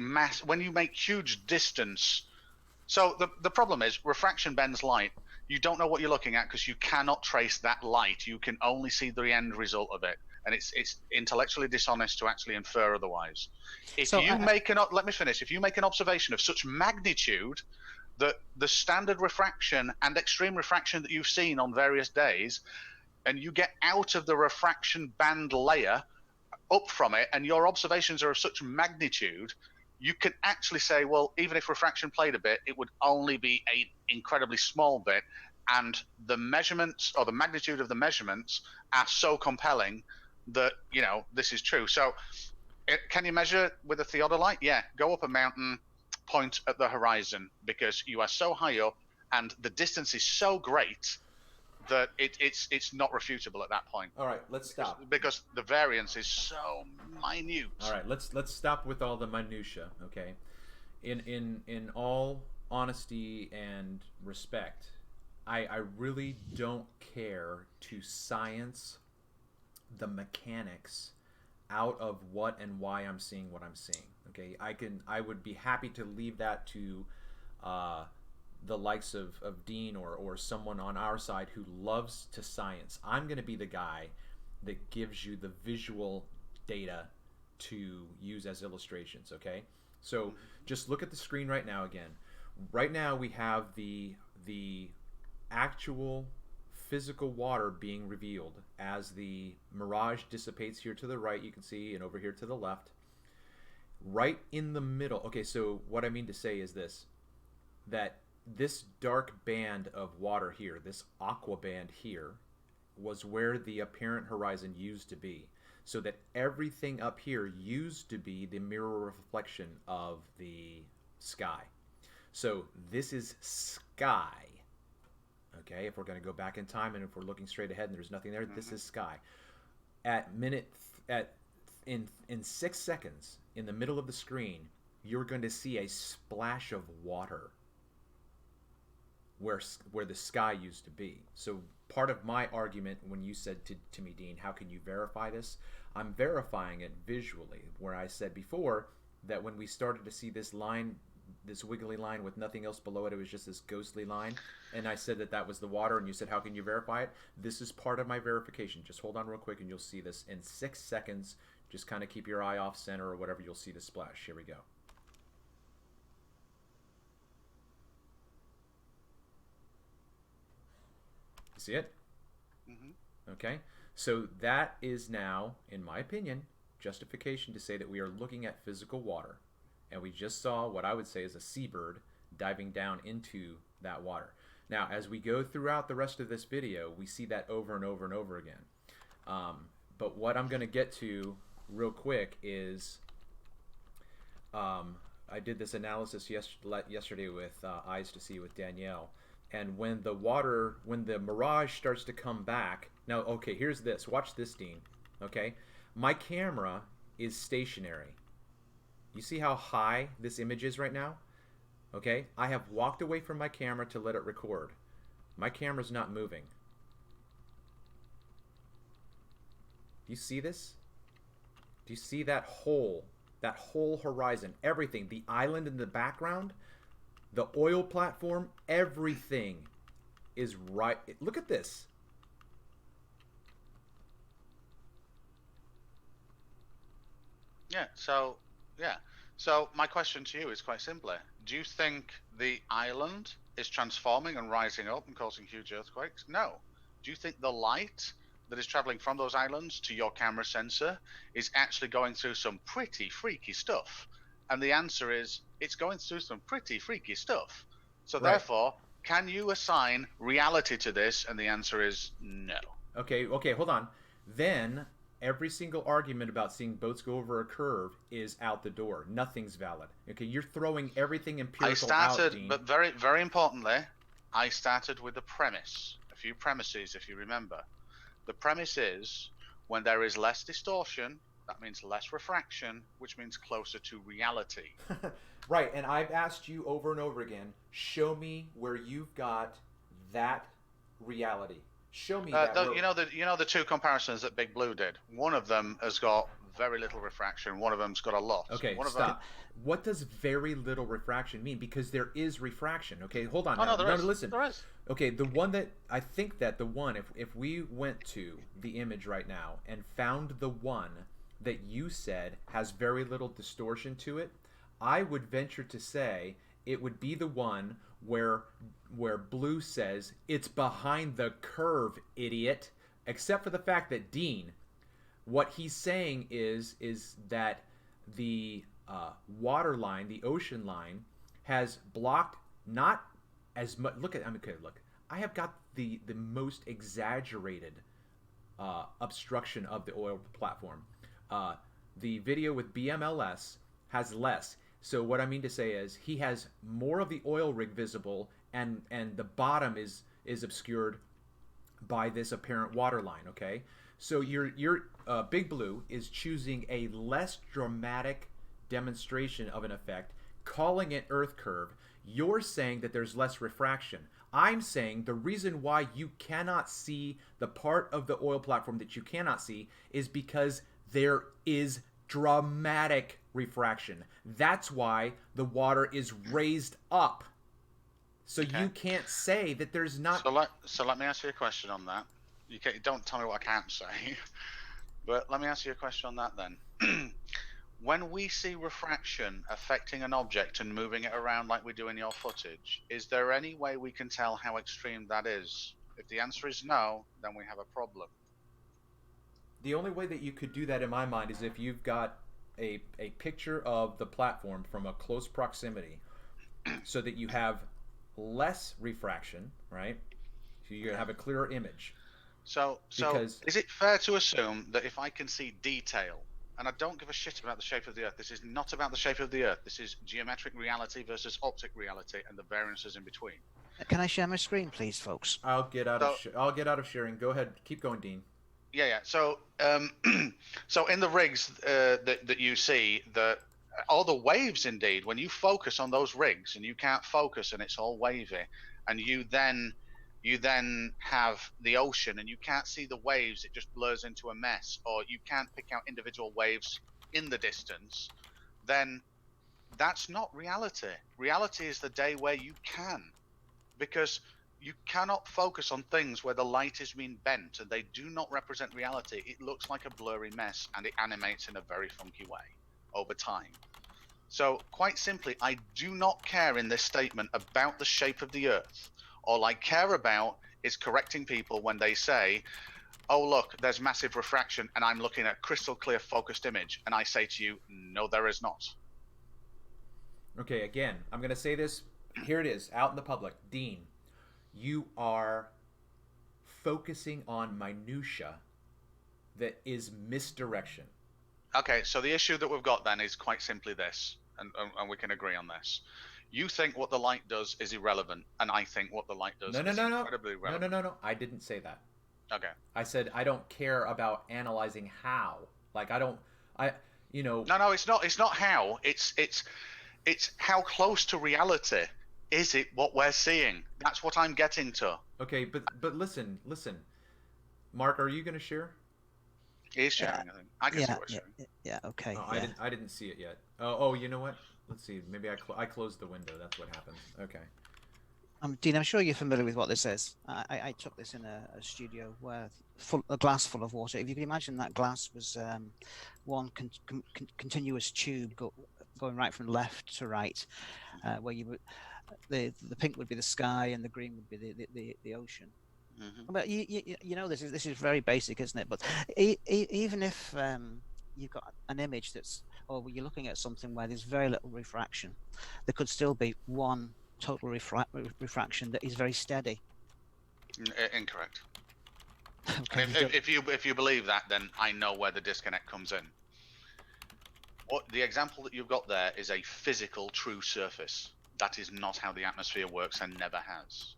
huge distance, so the problem is refraction bends light. You don't know what you're looking at because you cannot trace that light. You can only see the end result of it, and it's intellectually dishonest to actually infer otherwise. Let me finish. If you make an observation of such magnitude that the standard refraction and extreme refraction that you've seen on various days, and you get out of the refraction band layer up from it, and your observations are of such magnitude, you can actually say, well, even if refraction played a bit, it would only be an incredibly small bit, and the measurements or the magnitude of the measurements are so compelling that this is true. So can you measure with a theodolite? Yeah, go up a mountain, point at the horizon, because you are so high up and the distance is so great that it's not refutable at that point. All right, let's stop. Because the variance is so minute. All right, let's stop with all the minutia, okay? In all honesty and respect, I really don't care to science the mechanics out of what and why I'm seeing what I'm seeing. Okay, I would be happy to leave that to the likes of Dean or someone on our side who loves to science. I'm going to be the guy that gives you the visual data to use as illustrations. Okay, so just look at the screen right now again. Right now we have the actual physical water being revealed as the mirage dissipates here to the right, you can see, and over here to the left. Right in the middle. Okay, so what I mean to say is this, that this dark band of water here, this aqua band here, was where the apparent horizon used to be. So that everything up here used to be the mirror reflection of the sky. So this is sky. Okay, if we're going to go back in time and if we're looking straight ahead and there's nothing there, this is sky. In 6 seconds, in the middle of the screen, you're going to see a splash of water where the sky used to be. So part of my argument when you said to me, Dean, how can you verify this? I'm verifying it visually, where I said before that when we started to see this line, this wiggly line with nothing else below it, it was just this ghostly line, and I said that was the water, and you said, how can you verify it? This is part of my verification. Just hold on real quick and you'll see this in 6 seconds. Just kind of keep your eye off center or whatever, you'll see the splash. Here we go. See it? Okay, so that is now, in my opinion, justification to say that we are looking at physical water, and we just saw what I would say is a seabird diving down into that water. Now, as we go throughout the rest of this video, we see that over and over and over again. But what I'm going to get to real quick is I did this analysis yesterday with Eyes to See with Danielle. And when the mirage starts to come back, now, okay, here's this. Watch this, Dean. Okay, my camera is stationary. You see how high this image is right now? Okay, I have walked away from my camera to let it record. My camera's not moving. Do you see this? Do you see that whole horizon, everything, the island in the background? The oil platform, everything is right. Look at this. Yeah, so my question to you is quite simply, do you think the island is transforming and rising up and causing huge earthquakes? No. Do you think the light that is traveling from those islands to your camera sensor is actually going through some pretty freaky stuff? And the answer is, it's going through some pretty freaky stuff. So right. Therefore, can you assign reality to this? And the answer is no. Okay, hold on. Then every single argument about seeing boats go over a curve is out the door. Nothing's valid. Okay, you're throwing everything empirical out, Dean. But very, very importantly, I started with the premise. A few premises, if you remember. The premise is, when there is less distortion, that means less refraction, which means closer to reality. Right, and I've asked you over and over again, show me where you've got that reality. Show me that. You know the two comparisons that Big Blue did? One of them has got very little refraction. One of them's got a lot. Okay, stop. What does very little refraction mean? Because there is refraction. Okay, hold on. Listen. There is. Okay, the one that I think that the one, if we went to the image right now and found the one that you said has very little distortion to it, I would venture to say it would be the one where Blue says it's behind the curve, idiot. Except for the fact that Dean, what he's saying is that the water line, the ocean line, has blocked not as much. Look. I have got the most exaggerated obstruction of the oil platform. The video with BMLS has less. So what I mean to say is he has more of the oil rig visible, and the bottom is obscured by this apparent water line. Okay, so your Big Blue is choosing a less dramatic demonstration of an effect, calling it Earth curve. You're saying that there's less refraction. I'm saying the reason why you cannot see the part of the oil platform that you cannot see is because there is dramatic refraction. That's why the water is raised up. So Okay. you can't say that there's not. So let me ask you a question on that. Don't tell me what I can't say, but let me ask you a question on that then. When we see refraction affecting an object and moving it around like we do in your footage, is there any way we can tell how extreme that is? If the answer is no, then we have a problem. The only way that you could do that in my mind is if you've got a picture of the platform from a close proximity so that you have less refraction, right? So you're going to have a clearer image. So Because- is it fair to assume that if I can see detail, and I don't give a shit about the shape of the Earth, this is not about the shape of the Earth, this is geometric reality versus optic reality and the variances in between. Can I share my screen, please, folks? I'll get out of sharing. Go ahead. Keep going, Dean. Yeah. So, so in the rigs that you see, all the waves, indeed, when you focus on those rigs and you can't focus and it's all wavy, and you then have the ocean and you can't see the waves, it just blurs into a mess, or you can't pick out individual waves in the distance, then that's not reality. Reality is the day where you can, because you cannot focus on things where the light is being bent and they do not represent reality. It looks like a blurry mess and it animates in a very funky way over time. So quite simply, I do not care in this statement about the shape of the Earth. All I care about is correcting people when they say, oh, look, there's massive refraction and I'm looking at crystal clear focused image. And I say to you, no, there is not. Okay, again, I'm going to say this. Here it is, out in the public. Dean, you are focusing on minutia that is misdirection. Okay, so the issue that we've got then is quite simply this, and we can agree on this. You think what the light does is irrelevant, and I think what the light does is incredibly relevant. No. I didn't say that. Okay. I said I don't care about analyzing how. Like No, it's not. It's not how. It's how close to reality is it what we're seeing. That's what I'm getting to. Okay, but listen. Mark, are you going to share? He's sharing, I think. I can see what's sharing. Yeah, okay. Oh, yeah. I didn't see it yet. Oh, you know what? Let's see. Maybe I closed the window. That's what happened. Okay. Dean, I'm sure you're familiar with what this is. I took this in a studio where a glass full of water. If you can imagine that glass was one continuous tube going right from left to right, where you would the pink would be the sky and the green would be the ocean. Mm-hmm. But you know this is very basic, isn't it? But even if you've got an image or you're looking at something where there's very little refraction, there could still be one total refraction that is very steady. Incorrect. Okay, if you believe that, then I know where the disconnect comes in. What the example that you've got there is a physical true surface. That is not how the atmosphere works and never has.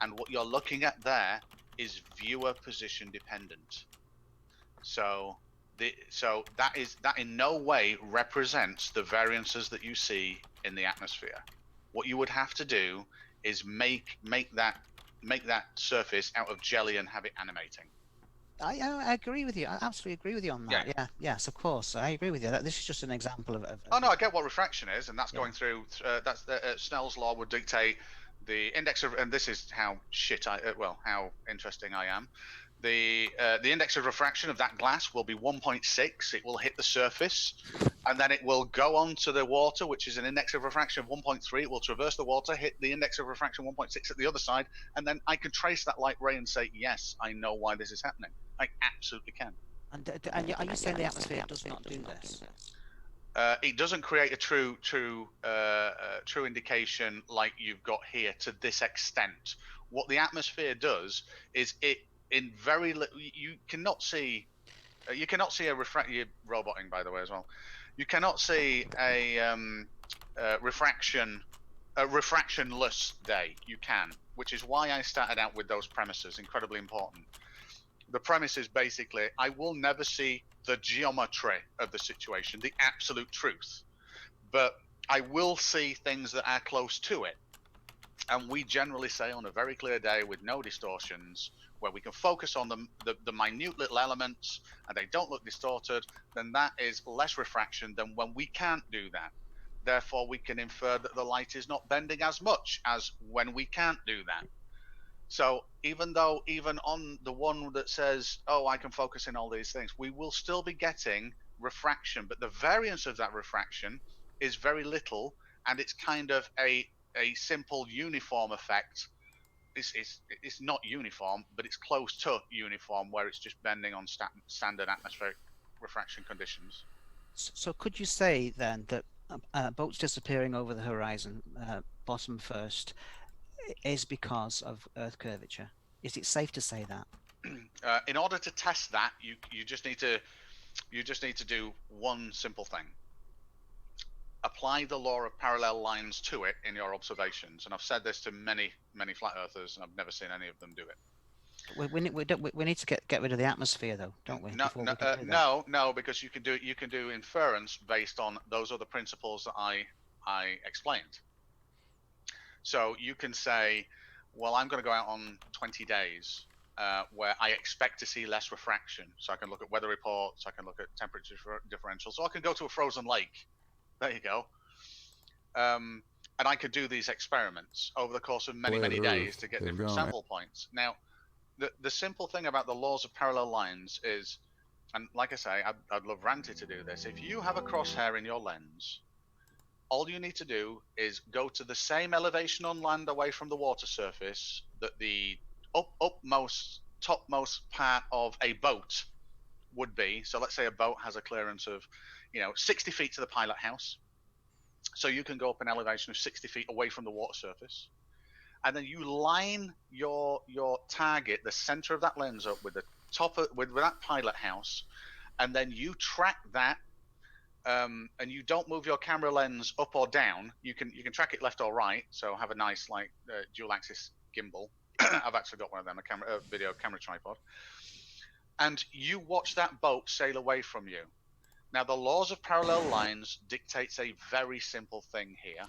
And what you're looking at there is viewer position dependent. So that in no way represents the variances that you see in the atmosphere. What you would have to do is make that surface out of jelly and have it animating. I agree with you. I absolutely agree with you on that. Yeah. Yes, of course. I agree with you. This is just an example of Oh no, I get what refraction is, and that's going through. That's Snell's law would dictate the index of, and this is how how interesting I am. The index of refraction of that glass will be 1.6. It will hit the surface, and then it will go on to the water, which is an index of refraction of 1.3. It will traverse the water, hit the index of refraction 1.6 at the other side, and then I can trace that light ray and say, yes, I know why this is happening. I absolutely can. And are you saying the atmosphere does not do this? It doesn't create a true indication like you've got here to this extent. What the atmosphere does is it in very you cannot see a refraction. Roboting, by the way, as well. You cannot see a refraction a refractionless day, you can, which is why I started out with those premises. Incredibly important. The premise is basically, I will never see the geometry of the situation, the absolute truth, but I will see things that are close to it. And we generally say on a very clear day with no distortions, where we can focus on the minute little elements and they don't look distorted, then that is less refraction than when we can't do that. Therefore, we can infer that the light is not bending as much as when we can't do that. So even on the one that says, oh, I can focus in all these things, we will still be getting refraction, but the variance of that refraction is very little, and it's kind of a simple uniform effect. It's not uniform, but it's close to uniform, where it's just bending on standard atmospheric refraction conditions. So could you say then that boats disappearing over the horizon, bottom first, is because of Earth curvature? Is it safe to say that? In order to test that, you just need to do one simple thing. Apply the law of parallel lines to it in your observations. And I've said this to many flat earthers, and I've never seen any of them do it. We need to get rid of the atmosphere, though, don't we? No, because you can do inference based on those other principles that I explained. So you can say, well, I'm going to go out on 20 days where I expect to see less refraction. So I can look at weather reports, I can look at temperature differentials, so I can go to a frozen lake. There you go. And I could do these experiments over the course of many days to get different sample points. Now, the simple thing about the laws of parallel lines is, and like I say, I'd love Ranty to do this. If you have a crosshair in your lens, all you need to do is go to the same elevation on land away from the water surface that the topmost part of a boat would be. So let's say a boat has a clearance of 60 feet to the pilot house. So you can go up an elevation of 60 feet away from the water surface, and then you line your target, the center of that lens, up with the top with that pilot house, and then you track that, and you don't move your camera lens up or down. You can track it left or right. So have a nice dual axis gimbal. I've actually got one of them, a video camera tripod, and you watch that boat sail away from you. Now, the laws of parallel lines dictates a very simple thing here.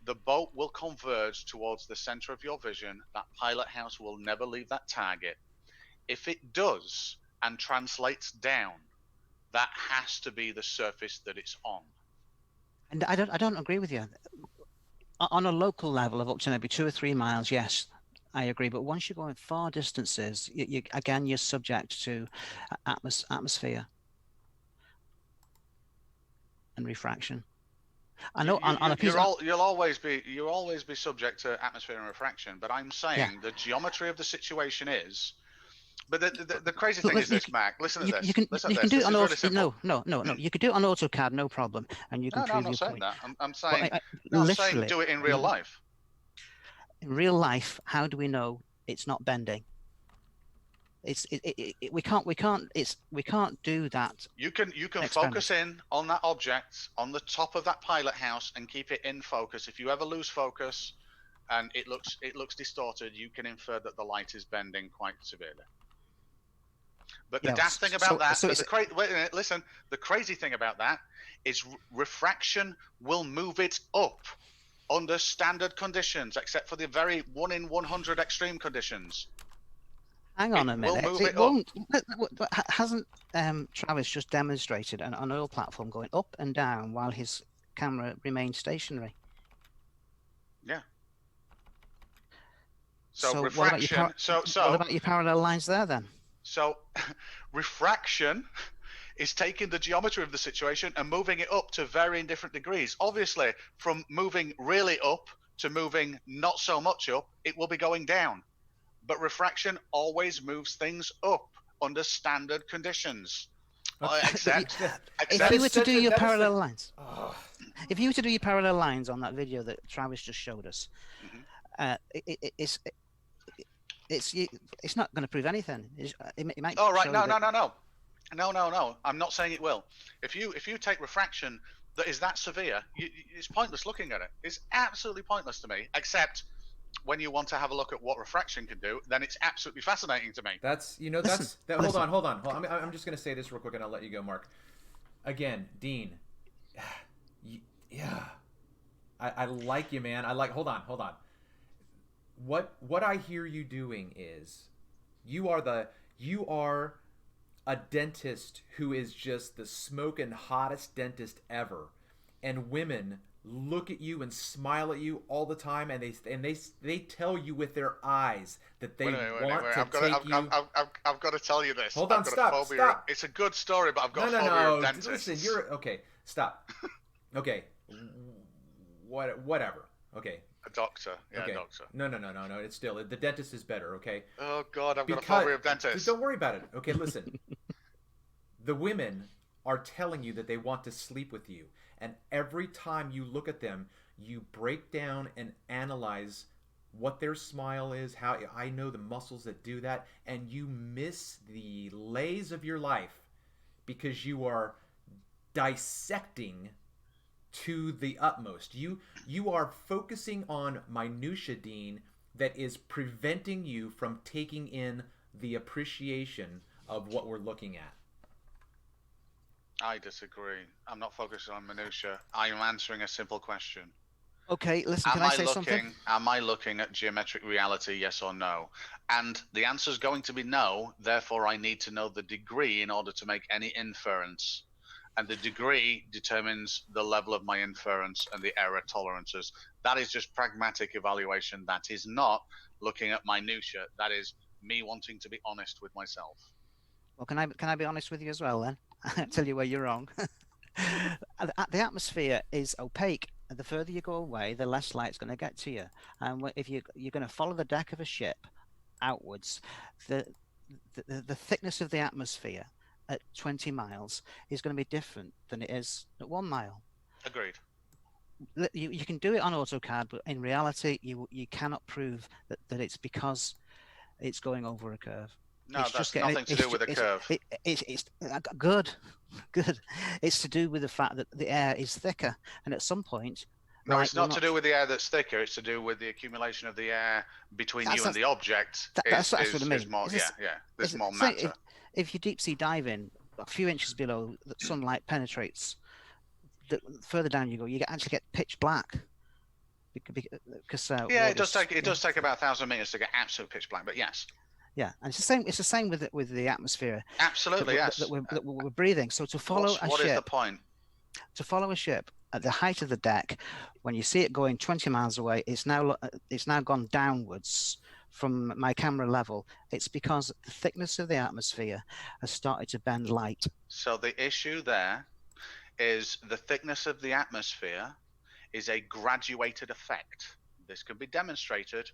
The boat will converge towards the center of your vision. That pilot house will never leave that target. If it does and translates down, that has to be the surface that it's on. And I don't agree with you. On a local level of up to maybe 2 or 3 miles, yes, I agree. But once you go in far distances, you're subject to atmosphere and refraction. I know you'll always be subject to atmosphere and refraction, but I'm saying the geometry of the situation is. But the crazy thing is this, Mac. Listen to this. You can do it on no. You can do it on AutoCAD, no problem, and you can. No, I'm not saying that. I'm saying I'm saying do it in real life. In real life, how do we know it's not bending? We can't do that. You can focus in on that object on the top of that pilot house and keep it in focus. If you ever lose focus and it looks distorted, you can infer that the light is bending quite severely. But the daft thing about the crazy thing about that is refraction will move it up under standard conditions, except for the very 1 in 100 extreme conditions. Hang on a minute. It won't. Hasn't Travis just demonstrated an oil platform going up and down while his camera remains stationary? Yeah. So refraction. What about your parallel lines there then? So refraction is taking the geometry of the situation and moving it up to varying different degrees. Obviously, from moving really up to moving not so much up, it will be going down. But refraction always moves things up under standard conditions. Except if you were to do your parallel lines, if you were to do your parallel lines on that video that Travis just showed us, it's not going to prove anything. It might. Oh right, no. I'm not saying it will. If you take refraction that is that severe, it's pointless looking at it. It's absolutely pointless to me, except when you want to have a look at what refraction can do, then it's absolutely fascinating to me. That's Listen, hold listen. on, hold on. I'm just gonna say this real quick, and I'll let you go, Mark. Again, Dean. Yeah, I like you, man. Hold on. What I hear you doing is, you are a dentist who is just the smoking hottest dentist ever, and women look at you and smile at you all the time, and they tell you with their eyes that they want to take you. I've got to tell you this. Hold on, I've got stop, a phobia. stop. It's a good story, but I've got No, a phobia of dentists. Listen, you're okay. Stop. Okay, whatever. Okay. A doctor. Yeah, Okay. a doctor. No. It's still the dentist is better. Okay. Oh God, I've got a phobia of dentists. Don't worry about it. Okay, listen. The women are telling you that they want to sleep with you, and every time you look at them, you break down and analyze what their smile is, how I know the muscles that do that, and you miss the lays of your life because you are dissecting to the utmost. You are focusing on minutia, Dean, that is preventing you from taking in the appreciation of what we're looking at. I disagree. I'm not focusing on minutia. I am answering a simple question. Okay, listen, can I say something? Am I looking at geometric reality, yes or no? And the answer is going to be no. Therefore, I need to know the degree in order to make any inference. And the degree determines the level of my inference and the error tolerances. That is just pragmatic evaluation. That is not looking at minutia. That is me wanting to be honest with myself. Well, can I be honest with you as well then? I'll tell you where you're wrong. The atmosphere is opaque. And the further you go away, the less light's going to get to you. And if you're going to follow the deck of a ship outwards, the thickness of the atmosphere at 20 miles is going to be different than it is at 1 mile. Agreed. You can do it on AutoCAD, but in reality, you cannot prove that it's because it's going over a curve. No, that's nothing to do with a curve. It's good. It's to do with the fact that the air is thicker, and at some point. No, it's not to do with the air that's thicker. It's to do with the accumulation of the air between you and the object. That's what I mean. Is more, there's more matter. If you deep sea dive in a few inches below, the sunlight penetrates. The further down you go, you actually get pitch black. Because it does take about 1,000 meters to get absolute pitch black, but yes. Yeah, and it's the same with the atmosphere. Absolutely, yes. That we're breathing. So to follow a ship. What is the point? To follow a ship at the height of the deck, when you see it going 20 miles away, it's now gone downwards from my camera level. It's because the thickness of the atmosphere has started to bend light. So the issue there is the thickness of the atmosphere is a graduated effect. This can be demonstrated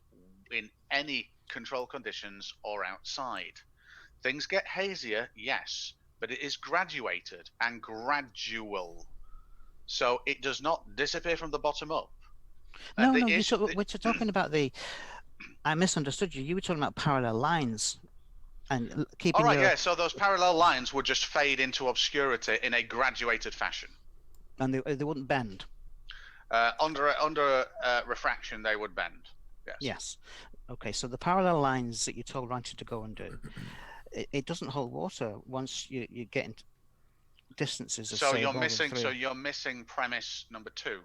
in any control conditions or outside. Things get hazier, yes, but it is graduated and gradual. So it does not disappear from the bottom up. No, we're talking about the... I misunderstood you. You were talking about parallel lines. And keeping so those parallel lines would just fade into obscurity in a graduated fashion. And they wouldn't bend? Under refraction, they would bend. Yes. Okay, so the parallel lines that you told Rancher to go and do, it doesn't hold water once you get into distances of you're missing premise number 2.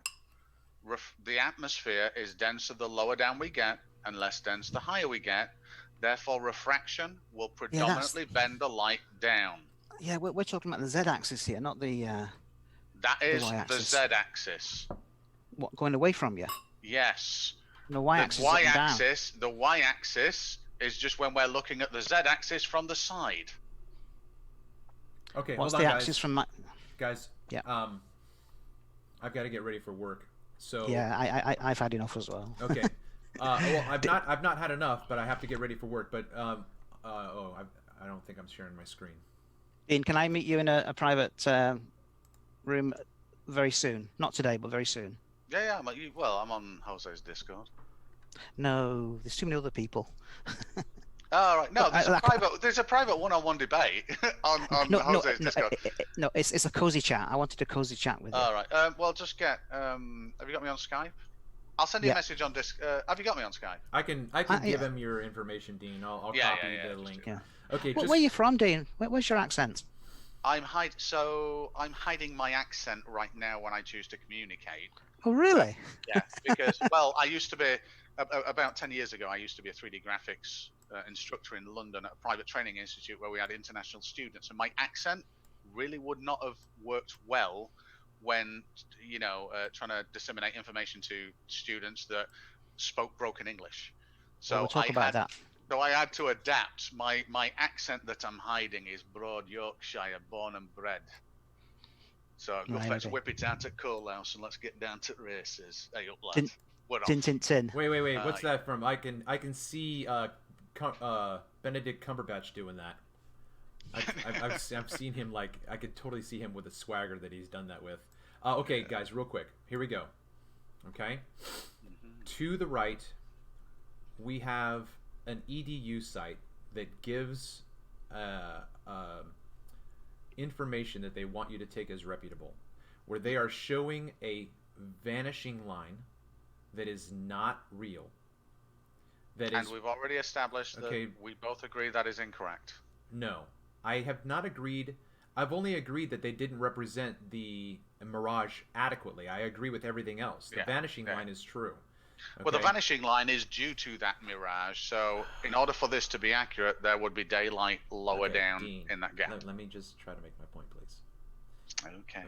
The atmosphere is denser the lower down we get and less dense the higher we get. Therefore, refraction will predominantly bend the light down. Yeah, we're talking about the z-axis here, not the that is the z-axis. What, going away from you? Yes. The y-axis. The y-axis is just when we're looking at the z-axis from the side. Okay, what's hold on, the axis from my... Guys, yeah. I've got to get ready for work. So I've had enough as well. Okay. Well, I've not had enough, but I have to get ready for work. But I don't think I'm sharing my screen. Ian, can I meet you in a private room very soon? Not today, but very soon. Yeah. I'm on Jose's Discord. No, there's too many other people. All right. No, But there's a private one-on-one debate on Jose's Discord. No, it's a cozy chat. I wanted a cozy chat with you. All right. Well, just get. Have you got me on Skype? I'll send you a message on Disc. Have you got me on Skype? I can give him your information, Dean. I'll copy the link. Yeah. Okay. Where are you from, Dean? Where's your accent? I'm hiding my accent right now when I choose to communicate. Oh, really? Yeah, because I used to be about 10 years ago. I used to be a 3D graphics instructor in London at a private training institute where we had international students, and my accent really would not have worked well when trying to disseminate information to students that spoke broken English. So we'll talk about that. So I had to adapt. My accent that I'm hiding is Broad Yorkshire, born and bred. So let's whip it out at Coalhouse and let's get down to races. Hey up, lad. We're off. Tin. Wait. What's that from? I can see Benedict Cumberbatch doing that. I've seen him, like, I could totally see him with a swagger that he's done that with. Okay, guys, real quick. Here we go. Okay. To the right, we have an EDU site that gives information that they want you to take as reputable, where they are showing a vanishing line that is not real. And we've already established that we both agree that is incorrect. No, I have not agreed. I've only agreed that they didn't represent the mirage adequately. I agree with everything else. The vanishing line is true. Okay. Well, the vanishing line is due to that mirage. So in order for this to be accurate, there would be daylight lower down Dean, in that gap. Let me just try to make my point, please.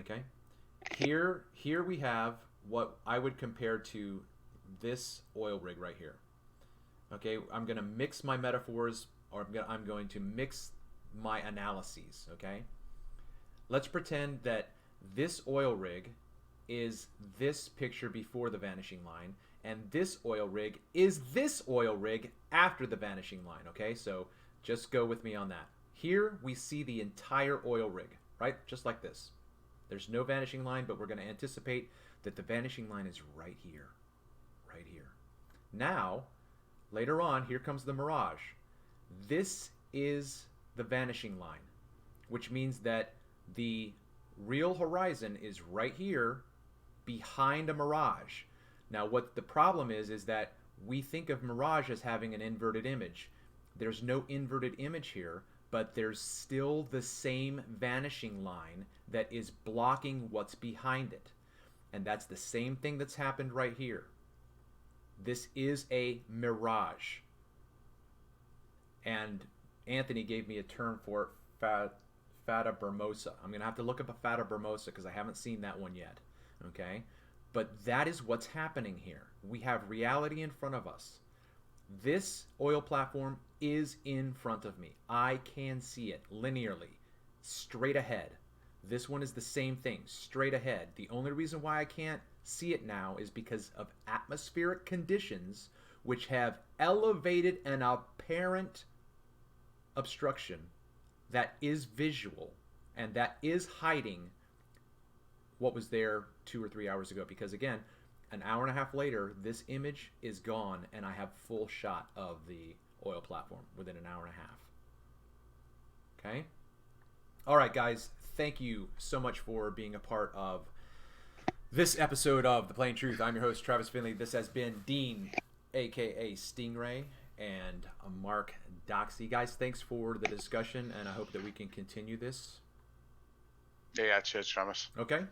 Okay. Here we have what I would compare to this oil rig right here. Okay, I'm going to mix my metaphors, or I'm going to mix my analyses, okay? Let's pretend that this oil rig is this picture before the vanishing line, and this oil rig is this oil rig after the vanishing line, okay? So just go with me on that. Here we see the entire oil rig, right? Just like this. There's no vanishing line, but we're going to anticipate that the vanishing line is right here. Right here. Now, later on, here comes the mirage. This is the vanishing line, which means that the real horizon is right here behind a mirage. Now, what the problem is that we think of mirage as having an inverted image. There's no inverted image here, but there's still the same vanishing line that is blocking what's behind it. And that's the same thing that's happened right here. This is a mirage. And Anthony gave me a term for it, Fata Bermosa. I'm going to have to look up a Fata Bermosa because I haven't seen that one yet. Okay? But that is what's happening here. We have reality in front of us. This oil platform is in front of me. I can see it linearly, straight ahead. This one is the same thing, straight ahead. The only reason why I can't see it now is because of atmospheric conditions which have elevated an apparent obstruction that is visual and that is hiding what was there 2 or 3 hours ago. Because again, an hour and a half later, this image is gone and I have full shot of the oil platform within an hour and a half. Okay? All right, guys, thank you so much for being a part of this episode of The Plain Truth. I'm your host, Travis Finley. This has been Dean, a.k.a. Stingray, and Mark Doxey. Guys, thanks for the discussion, and I hope that we can continue this. Yeah, cheers, Travis. Okay.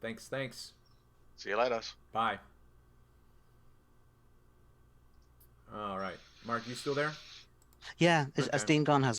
Thanks. See you later. Bye. All right. Mark, you still there? Yeah, as Dean gone has